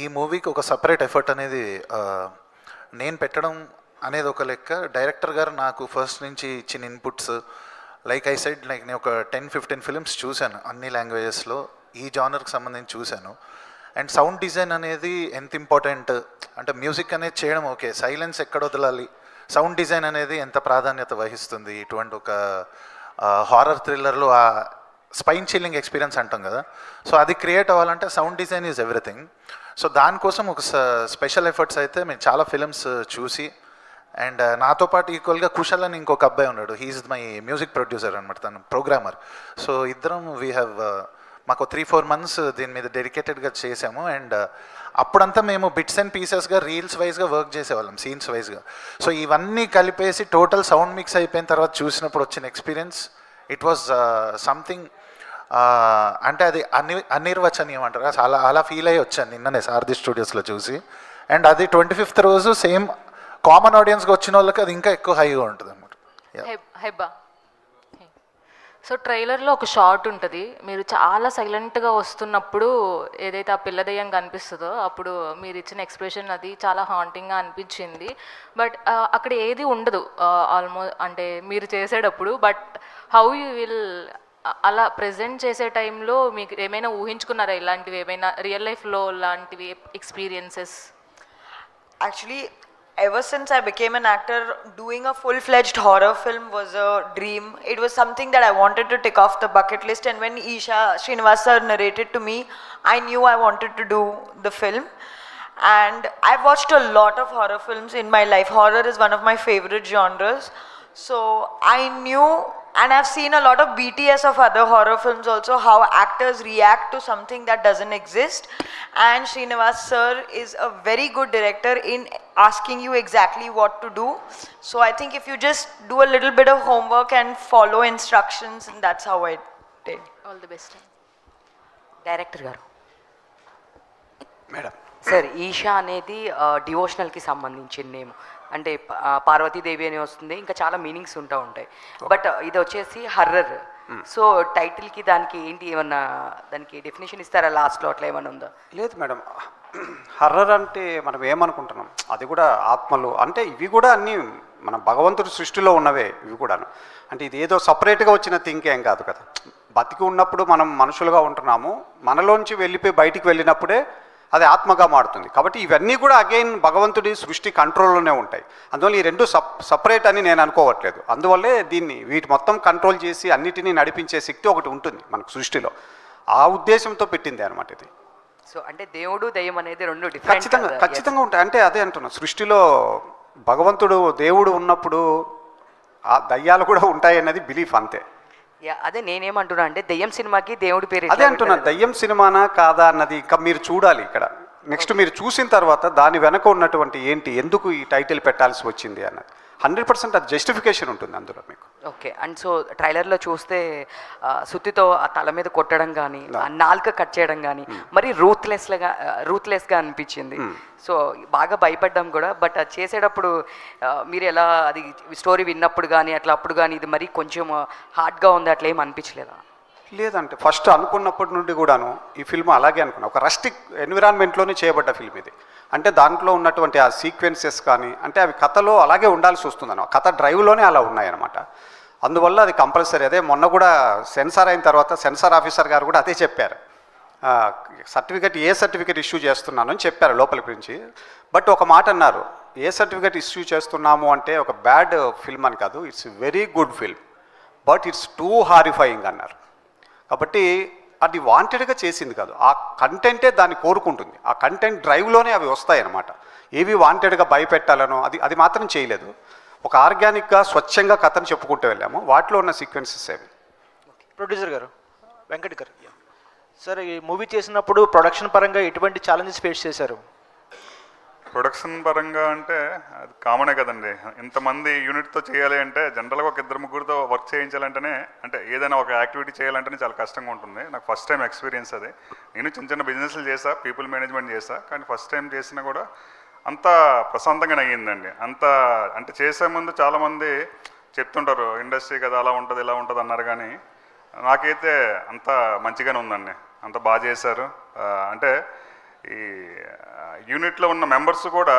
ఈ మూవీకి ఒక సపరేట్ ఎఫర్ట్ అనేది నేను పెట్టడం అనేది ఒక లెక్క. డైరెక్టర్ గారు నాకు ఫస్ట్ నుంచి ఇచ్చిన inputs, like I side, like నేను ఒక 10-15 ఫిలిమ్స్ చూశాను అన్ని లాంగ్వేజెస్లో, ఈ జానర్కి సంబంధించి చూశాను. అండ్ సౌండ్ డిజైన్ అనేది ఎంత ఇంపార్టెంట్ అంటే మ్యూజిక్ అనేది చేయడం ఓకే, సైలెన్స్ ఎక్కడ వదలాలి, సౌండ్ డిజైన్ అనేది ఎంత ప్రాధాన్యత వహిస్తుంది ఇటువంటి ఒక హారర్ థ్రిల్లర్లో ఆ స్పైన్ చిల్లింగ్ ఎక్స్పీరియన్స్ అంటాం కదా. సో అది క్రియేట్ అవ్వాలంటే sound design is everything. So దానికోసం ఒక స్పెషల్ ఎఫర్ట్స్ అయితే మేము చాలా ఫిలిమ్స్ చూసి, అండ్ నాతో పాటు ఈక్వల్గా కుశల్ అని ఇంకొక అబ్బాయి ఉన్నాడు, హీఈస్ మై మ్యూజిక్ ప్రొడ్యూసర్ అనమాట, తను ప్రోగ్రామర్. సో ఇద్దరం వీ హ్యావ్ మాకు 3-4 months దీని మీద డెడికేటెడ్గా చేసాము. అండ్ అప్పుడంతా మేము బిట్స్ అండ్ పీసెస్గా రీల్స్ వైజ్గా వర్క్ చేసేవాళ్ళం, సీన్స్ వైజ్గా. సో ఇవన్నీ కలిపేసి టోటల్ సౌండ్ మిక్స్ అయిపోయిన తర్వాత చూసినప్పుడు వచ్చిన ఎక్స్పీరియన్స్ ఇట్ వాజ్ సంథింగ్, అంటే అది అనిర్వచనీయం అంటారు, అలా ఫీల్ అయ్యి వచ్చాను నిన్ననే సారథి స్టూడియోస్లో చూసి. అండ్ అది 25th రోజు సేమ్ కామన్ ఆడియన్స్కి వచ్చిన వాళ్ళకి అది ఇంకా ఎక్కువ హైగా ఉంటుంది అనమాట. హెబ్బా. సో ట్రైలర్లో ఒక షార్ట్ ఉంటుంది, మీరు చాలా సైలెంట్గా వస్తున్నప్పుడు ఏదైతే ఆ పిల్ల దయ్యం కనిపిస్తుందో అప్పుడు మీరు ఇచ్చిన ఎక్స్ప్రెషన్ అది చాలా హాంటింగ్గా అనిపించింది. బట్ అక్కడ ఏది ఉండదు ఆల్మోస్ట్ అంటే మీరు చేసేటప్పుడు. బట్ హౌ యూ విల్ అలా ప్రజెంట్ చేసే టైంలో మీకు ఏమైనా ఊహించుకున్నారా ఇలాంటివి, ఏమైనా రియల్ లైఫ్లో లాంటివి experiences? Actually, ever since I became an actor, doing a full-fledged horror film was a dream. It was something that I wanted to tick off the bucket list, and when Isha Srinivas sir narrated to me, I knew I wanted to do the film. And I've watched a lot of horror films in my life. Horror is one of my favorite genres. So I knew, and I've seen a lot of BTS of other horror films also, how actors react to something that doesn't exist. And Srinivas sir is a very good director in asking you exactly what to do. So I think if you just do a little bit of homework and follow instructions, and that's how I did. All the best. Director గారు, madam sir Isha అనేది డివోషనల్కి సంబంధించిన name, అంటే పార్వతీదేవి అని వస్తుంది, ఇంకా చాలా meanings ఉంటూ ఉంటాయి. బట్ ఇది వచ్చేసి హర్రర్. సో టైటిల్కి దానికి ఏంటి, ఏమన్నా దానికి డెఫినేషన్ ఇస్తారా లాస్ట్లో, అట్లా ఏమన్నా ఉందా? లేదు మేడం, హర్రర్ అంటే మనం ఏమనుకుంటున్నాం, అది కూడా ఆత్మలు అంటే ఇవి కూడా అన్నీ మన భగవంతుడి సృష్టిలో ఉన్నవే ఇవి కూడాను. అంటే ఇది ఏదో సపరేట్గా వచ్చిన థింక్ ఏం కాదు కదా. బతికి ఉన్నప్పుడు మనం మనుషులుగా ఉంటున్నాము, మనలోంచి వెళ్ళిపోయి బయటికి వెళ్ళినప్పుడే అది ఆత్మగా మారుతుంది. కాబట్టి ఇవన్నీ కూడా అగైన్ భగవంతుడి సృష్టి కంట్రోల్లోనే ఉంటాయి. అందువల్ల ఈ రెండు సపరేట్ అని నేను అనుకోవట్లేదు. అందువల్లే దీన్ని వీటి మొత్తం కంట్రోల్ చేసి అన్నిటినీ నడిపించే శక్తి ఒకటి ఉంటుంది మనకు సృష్టిలో, ఆ ఉద్దేశంతో పెట్టింది అనమాట ఇది. సో అంటే దేవుడు దయ్యం అనేది రెండు ఖచ్చితంగా ఉంటాయి. అంటే అదే అంటున్నా, సృష్టిలో భగవంతుడు దేవుడు ఉన్నప్పుడు ఆ దయ్యాలు కూడా ఉంటాయి అన్నది బిలీఫ్, అంతే. అదే నేనేమంటున్నా అంటే దయ్యం సినిమాకి దేవుడి పేరు అదే అంటున్నా, దయ్యం సినిమానా కాదా అన్నది ఇంకా మీరు చూడాలి. ఇక్కడ నెక్స్ట్ మీరు చూసిన తర్వాత దాని వెనక ఉన్నటువంటి ఏంటి, ఎందుకు ఈ టైటిల్ పెట్టాల్సి వచ్చింది అన్నది 100% అది జస్టిఫికేషన్ ఉంటుంది అందులో మీకు. ఓకే. అండ్ సో ట్రైలర్లో చూస్తే సుత్తితో ఆ తల మీద కొట్టడం కానీ, ఆ నాలుక కట్ చేయడం కానీ మరి రూత్లెస్గా అనిపించింది. సో బాగా భయపడ్డాం కూడా. బట్ అది చేసేటప్పుడు మీరు ఎలా, అది స్టోరీ విన్నప్పుడు కానీ అట్లా అప్పుడు కానీ ఇది మరీ కొంచెం హార్డ్గా ఉంది, అట్లా ఏం అనిపించలేదా? లేదంటే ఫస్ట్ అనుకున్నప్పటి నుండి కూడాను ఈ ఫిల్మ్ అలాగే అనుకున్నా, ఒక రస్టిక్ ఎన్విరాన్మెంట్లోనే చేయబడ్డ ఫిల్మ్ ఇది. అంటే దాంట్లో ఉన్నటువంటి ఆ సీక్వెన్సెస్ కానీ అంటే అవి కథలో అలాగే ఉండాల్సి వస్తుందన్న, కథ డ్రైవ్లోనే అలా ఉన్నాయన్నమాట. అందువల్ల అది కంపల్సరీ. అదే మొన్న కూడా సెన్సార్ అయిన తర్వాత సెన్సార్ ఆఫీసర్ గారు కూడా అదే చెప్పారు, ఏ సర్టిఫికేట్ ఇష్యూ చేస్తున్నాను అని చెప్పారు లోపలికి నుంచి. బట్ ఒక మాట అన్నారు, ఏ సర్టిఫికేట్ ఇష్యూ చేస్తున్నాము అంటే ఒక బ్యాడ్ ఫిల్మ్ అని కాదు, it's very good film but it's two horrifying అన్నారు. కాబట్టి అది వాంటెడ్గా చేసింది కాదు, ఆ కంటెంటే దాన్ని కోరుకుంటుంది, ఆ కంటెంట్ డ్రైవ్లోనే అవి వస్తాయన్నమాట. ఏవి వాంటెడ్గా భయపెట్టాలనో అది మాత్రం చేయలేదు. ఒక ఆర్గానిక్గా స్వచ్ఛంగా కథను చెప్పుకుంటూ వెళ్ళాము, వాటిలో ఉన్న సీక్వెన్సెస్ ఏవి. ప్రొడ్యూసర్ గారు, వెంకట్ గారు, సార్ ఈ మూవీ చేసినప్పుడు ప్రొడక్షన్ పరంగా ఎటువంటి ఛాలెంజెస్ ఫేస్ చేశారు? ప్రొడక్షన్ పరంగా అంటే అది కామనే కదండి. ఇంతమంది యూనిట్తో చేయాలి అంటే జనరల్గా ఒక ఇద్దరు ముగ్గురితో వర్క్ చేయించాలంటేనే, అంటే ఏదైనా ఒక యాక్టివిటీ చేయాలంటేనే చాలా కష్టంగా ఉంటుంది. నాకు ఫస్ట్ టైం ఎక్స్పీరియన్స్ అది. నేను చిన్న చిన్న బిజినెస్లు చేసా, పీపుల్ మేనేజ్మెంట్ చేసా, కానీ ఫస్ట్ టైం చేసినా కూడా అంత ప్రశాంతంగానే అయ్యిందండి. అంత అంటే చేసే ముందు చాలామంది చెప్తుంటారు ఇండస్ట్రీ కదా అలా ఉంటుంది ఇలా ఉంటుంది అన్నారు, కానీ నాకైతే అంత మంచిగానే ఉందండి. అంత బాగా చేశారు. అంటే ఈ యూనిట్లో ఉన్న మెంబర్స్ కూడా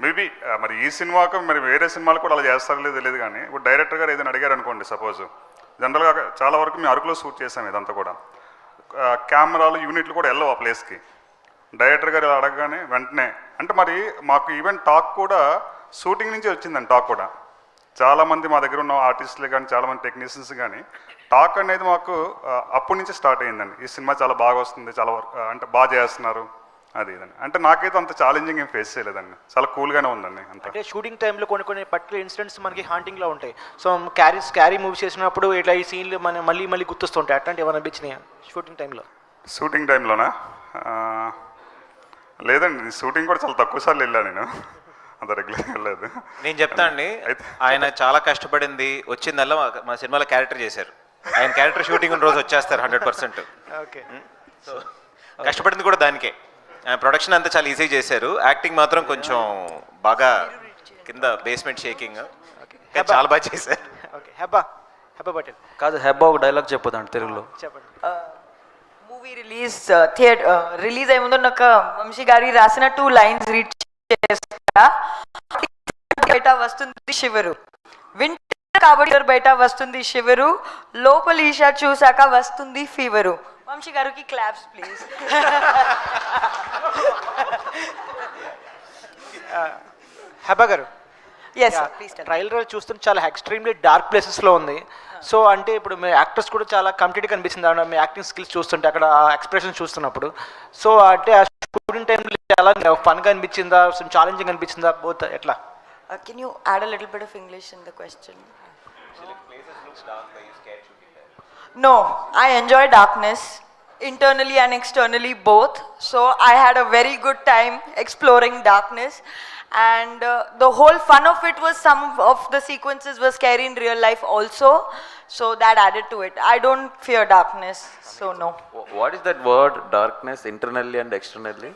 మేబీ మరి ఈ సినిమాకు మరి వేరే సినిమాలు కూడా అలా చేస్తారో లేదో తెలియదు, కానీ ఇప్పుడు డైరెక్టర్ గారు ఏదైనా అడిగారు అనుకోండి, సపోజ్ జనరల్గా చాలా వరకు మేము అరకులో షూట్ చేసాం ఇదంతా కూడా, కెమెరాలు యూనిట్లు కూడా వెళ్ళవు ఆ ప్లేస్కి. డైరెక్టర్ గారు ఇలా అడగగానే వెంటనే, అంటే మరి మాకు ఈవెన్ టాక్ కూడా షూటింగ్ నుంచి వచ్చిందండి. టాక్ కూడా చాలామంది మా దగ్గర ఉన్న ఆర్టిస్టులు కానీ చాలామంది టెక్నీషియన్స్ కానీ టాక్ అనేది మాకు అప్పటి నుంచి స్టార్ట్ అయ్యిందండి. ఈ సినిమా చాలా బాగా వస్తుంది, చాలా అంటే బాగా చేస్తున్నారు అది ఇదని. అంటే నాకైతే అంత ఛాలెంజింగ్ ఏం ఫేస్ చేయలేదండి, చాలా కూల్గానే ఉందండి. అంత అంటే షూటింగ్ టైంలో కొన్ని పర్టికులర్ ఇన్సిడెంట్స్ మనకి హాంటింగ్లో ఉంటాయి. సో క్యారీ మూవీస్ చేసినప్పుడు ఇట్లా ఈ సీన్లు మన మళ్ళీ గుర్తొస్తుంటాయి. అట్లాంటి ఏమైనా అనిపించినాయి షూటింగ్ టైంలో? షూటింగ్ టైంలోనా? లేదండి, షూటింగ్ కూడా చాలా తక్కువ సార్లు వెళ్ళా నేను, అంత రెగ్యులర్గా వెళ్ళలేదు. నేను చెప్తా అండి, ఆయన చాలా కష్టపడింది వచ్చిందల్లా మా సినిమాలో క్యారెక్టర్ చేశారు. ఆయన క్యారెక్టర్ షూటింగ్ ఉన్న రోజు వచ్చేస్తారు 100%. ఓకే. సో కష్టపడింది కూడా దానికే. ప్రొడక్షన్ అంతా చాలా ఈజీ చేశారు, యాక్టింగ్ మాత్రం కొంచెం బాగా కింద బేస్మెంట్ షేకింగ్, చాలా బాగా చేశారు. ఓకే. హెబ్బా పటేల్ కాదు, హెబ్బా ఒక డైలాగ్ చెప్పదండి తెలుగులో. చెప్పండి. మూవీ రిలీజ్ అయ్యే ముందు నాకు వంశీ గారి రాసిన 2 lines రీడ్ చేస్తా. బయట వస్తుంది శివరు, వింటర్ కాబట్టి బయట వస్తుంది శివరు, లోపల ఈషా చూసాక వస్తుంది ఫీవరు. వంశీ గారికి క్లాప్స్ ప్లీజ్. హెబ్బా గారు, yes sir, please tell me. Trailer చూస్తుంటే చాలా ఎక్స్ట్రీమ్లీ డార్క్ ప్లేసెస్లో ఉంది. సో అంటే ఇప్పుడు మీ యాక్టర్స్ కూడా చాలా కంప్లీట్గా కనిపిస్తుంది అన్న మీ యాక్టింగ్ స్కిల్స్ చూస్తుంటే, అక్కడ ఎక్స్ప్రెషన్ చూస్తున్నప్పుడు. సో అంటే ఆ షూటింగ్ టైంలో ఎలా ఫన్గా అనిపించిందా, ఛాలెంజింగ్ అనిపించిందా, బోత్ ఎట్లా? Can you add a little bit of English in the question? No, I enjoy darkness, internally and externally both. So I had a very good time exploring darkness, and the whole fun of it was some of the sequences were scary in real life also, so that added to it. I don't fear darkness, so no. What is that word, darkness, internally and externally?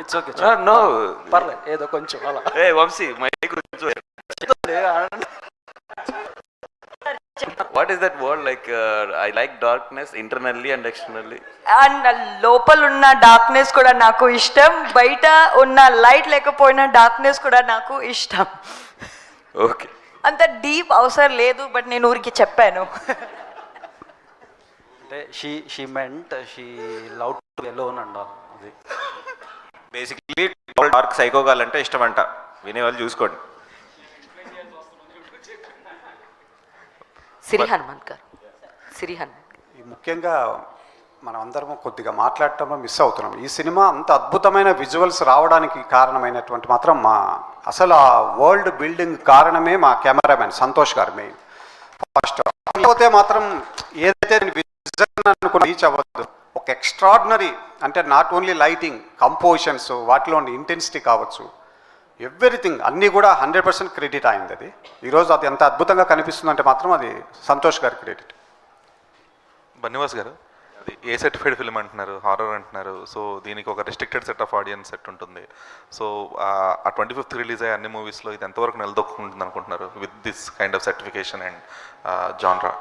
It's okay. No. పర్లేదు, ఏదో కొంచెం అలా. Hey, Vamsi, mic కొంచెం. What is that word, like I like darkness internally and externally? And లోపల ఉన్న darkness కూడా నాకు ఇష్టం, బయట ఉన్న లైట్ లేకపోయినా డార్క్నెస్ కూడా నాకు ఇష్టం. ఓకే. అంత డీప్ అవసరం లేదు, బట్ నేను ఊరికి చెప్పాను. అంటే she meant she love to be alone and all. అది బేసిక్లీ డార్క్ సైకోగాల్ అంటే ఇష్టం అంట, వినేవాళ్ళు చూసుకోండి. సిరి హనుమంత్ గారు, సిరి హనుమంత్. ముఖ్యంగా మనం అందరం కొద్దిగా మాట్లాడటంలో మిస్ అవుతున్నాం. ఈ సినిమా అంత అద్భుతమైన విజువల్స్ రావడానికి కారణమైనటువంటి మాత్రం అసలు ఆ వరల్డ్ బిల్డింగ్ కారణమే మా కెమెరామెన్ సంతోష్ గారు మెయిన్. ఫస్ట్ అయితే మాత్రం ఏదైతే విజన్ అనుకున్న రీచ్ అవ్వద్దు. ఒక ఎక్స్ట్రాడినరీ అంటే నాట్ ఓన్లీ లైటింగ్, కంపోజిషన్స్, వాటిలో ఇంటెన్సిటీ కావచ్చు, ఎవ్రీథింగ్ అన్నీ కూడా 100% క్రెడిట్ అయింది. అది ఈరోజు అది ఎంత అద్భుతంగా కనిపిస్తుందంటే మాత్రం అది సంతోష్ గారి క్రెడిట్. బన్నివాస్ గారు, అది ఏ సర్టిఫైడ్ ఫిల్మ్ అంటున్నారు, హారర్ అంటున్నారు. సో దీనికి ఒక restricted set of audience set ఉంటుంది. సో ఆ 25th రిలీజ్ అయ్యే అన్ని మూవీస్లో ఇది ఎంతవరకు నిలదొక్కుంటుంది అనుకుంటున్నారు with this kind of certification and genre?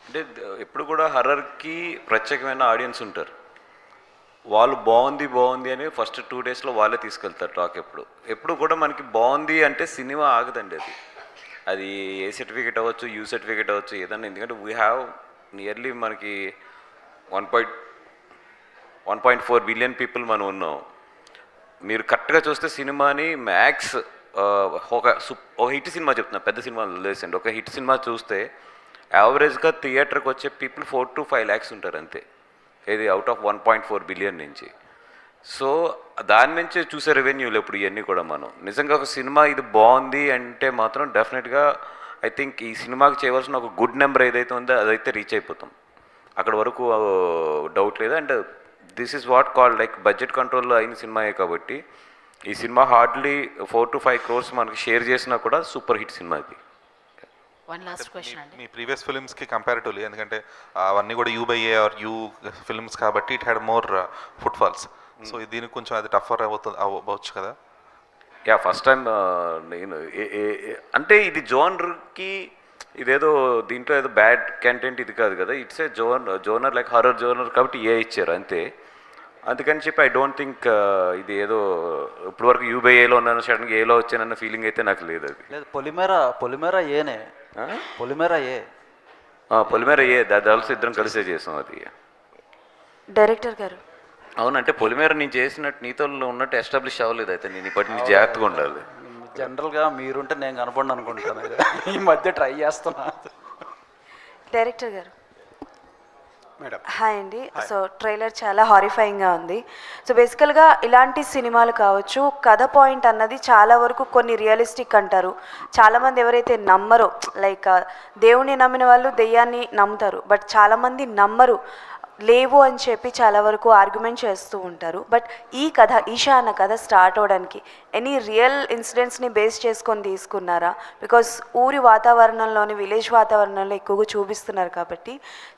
అంటే ఎప్పుడు కూడా హర్రర్కి ప్రత్యేకమైన ఆడియన్స్ ఉంటారు. వాళ్ళు బాగుంది అని ఫస్ట్ 2 daysలో వాళ్ళే తీసుకెళ్తారు టాక్. ఎప్పుడు కూడా మనకి బాగుంది అంటే సినిమా ఆగదండి. అది ఏ సర్టిఫికేట్ అవ్వచ్చు, యూ సర్టిఫికేట్ అవ్వచ్చు, ఏదన్నా. ఎందుకంటే వీ హ్యావ్ నియర్లీ మనకి 1.4 billion పీపుల్ మనం ఉన్నాం. మీరు కరెక్ట్గా చూస్తే సినిమాని మ్యాక్స్ ఒక హిట్ సినిమా చెప్తున్నా, పెద్ద సినిమా లేసండి. ఒక హిట్ సినిమా చూస్తే యావరేజ్గా థియేటర్కి వచ్చే పీపుల్ 4 to 5 lakhs ఉంటారు అంతే. ఇది అవుట్ ఆఫ్ 1.4 billion నుంచి. సో దాని నుంచి చూసే రెవెన్యూలు ఇప్పుడు ఇవన్నీ కూడా మనం నిజంగా ఒక సినిమా ఇది బాగుంది అంటే మాత్రం డెఫినెట్గా ఐ థింక్ ఈ సినిమాకి చేయవలసిన ఒక గుడ్ నెంబర్ ఏదైతే ఉందో అదైతే రీచ్ అయిపోతాం. అక్కడ వరకు డౌట్ లేదు. And this is what call like budget కంట్రోల్లో అయిన సినిమాయే కాబట్టి ఈ సినిమా హార్డ్లీ 4 to 5 crores మనకి షేర్ చేసినా కూడా సూపర్ హిట్ సినిమా ఇది. వన్ లాస్ట్ క్వశ్చన్ అండి. మీ ప్రీవియస్ ఫిల్మ్స్కి కంపారిటివ్లీ, ఎందుకంటే అవన్నీ కూడా U/A or U ఫిల్మ్స్ కాబట్టి it had more footfalls. So దీనికి కొంచెం అది టఫర్ అవ్వచ్చు కదా. యా ఫస్ట్ టైం నేను అంటే ఇది జోనర్కి ఇదేదో దీంట్లో ఏదో బ్యాడ్ కంటెంట్ ఇది కాదు కదా, it's a genre like horror genre కాబట్టి ఏ ఇచ్చారు అంతే. అందుకని చెప్పి ఐ డోంట్ థింక్ ఇది ఏదో ఇప్పుడు వరకు U/Aలో ఉన్నాను సడన్గా ఏలో వచ్చానన్న ఫీలింగ్ అయితే నాకు లేదు. అది లేదు, పొలిమేర ఏనే, పొలిమేర ఏ దాల్సి ఇద్దరం కలిసే చేసాం అది. డైరెక్టర్ గారు అవునంటే పొలిమేర నేను చేసినట్టు నీతో ఉన్నట్టు ఎస్టాబ్లిష్ అవ్వలేదు, అయితే నేను ఇప్పటి నుంచి జాగ్రత్తగా ఉండాలి. జనరల్గా మీరుంటే నేను కనపడి అనుకుంటాను, ఈ మధ్య ట్రై చేస్తున్నా. డైరెక్టర్ గారు మేడం హాయ్ అండి. సో ట్రైలర్ చాలా హారిఫైయింగ్గా ఉంది. సో బేసికల్గా ఇలాంటి సినిమాలు కావచ్చు, కథ పాయింట్ అన్నది చాలా వరకు కొన్ని రియలిస్టిక్ అంటారు. చాలామంది ఎవరైతే నమ్మరో, లైక్ దేవుణ్ణి నమ్మిన వాళ్ళు దెయ్యాన్ని నమ్ముతారు, బట్ చాలామంది నమ్మరు, లేవు అని చెప్పి చాలా వరకు ఆర్గ్యుమెంట్ చేస్తూ ఉంటారు. బట్ ఈ కథ ఈషా అన్న కథ స్టార్ట్ అవడానికి ఎనీ రియల్ ఇన్సిడెంట్స్ని బేస్ చేసుకొని తీసుకున్నారా? బికాస్ ఊరి వాతావరణంలోని విలేజ్ వాతావరణంలో ఎక్కువగా చూపిస్తున్నారు కాబట్టి,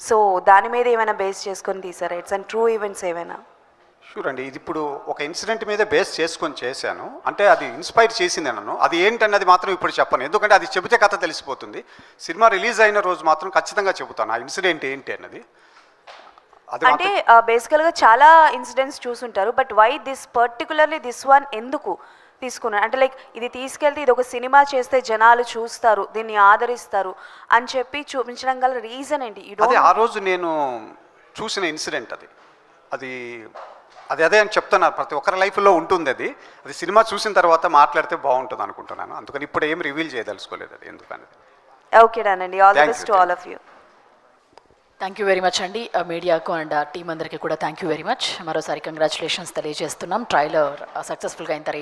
సో దాని మీద ఏమైనా బేస్ చేసుకొని తీసారా? ఇట్స్ అండ్ ట్రూ ఈవెంట్స్ ఏమైనా? షూర్ అండి, ఇది ఇప్పుడు ఒక ఇన్సిడెంట్ మీద బేస్ చేసుకొని చేశాను, అంటే అది ఇన్స్పైర్ చేసింది నన్ను. అది ఏంటన్నది మాత్రం ఇప్పుడు చెప్పను, ఎందుకంటే అది చెబితే కథ తెలిసిపోతుంది. సినిమా రిలీజ్ అయిన రోజు మాత్రం ఖచ్చితంగా చెబుతాను ఆ ఇన్సిడెంట్ ఏంటి అన్నది. అంటే బేసికల్గా చాలా ఇన్సిడెంట్స్ చూసుంటారు, but why particularly this one ఎందుకు తీసుకున్నాను అంటే, లైక్ ఇది తీసుకెళ్తే ఇది ఒక సినిమా చేస్తే జనాలు చూస్తారు, దీన్ని ఆదరిస్తారు అని చెప్పి చూపించడం గల రీజన్ ఏంటి? అది ఆ రోజు నేను చూసిన ఇన్సిడెంట్ అది అదే అని చెప్తున్నారు. ప్రతి ఒక్కరి లైఫ్లో ఉంటుంది అది. అది సినిమా చూసిన తర్వాత మాట్లాడితే బాగుంటుంది అనుకుంటున్నాను, అందుకని ఇప్పుడు ఏం రివీల్ చేయదలుచుకోలేదు అది ఎందుకని. ఓకే డానండి, all the best to all of you. Thank you very much అండి. మీడియాకు అండ్ టీం అందరికీ కూడా థ్యాంక్ యూ వెరీ మచ్. మరోసారి కంగ్రాచులేషన్స్ తెలియజేస్తున్నాం. ట్రైలర్ సక్సెస్ఫుల్గా ఇంత రీచ్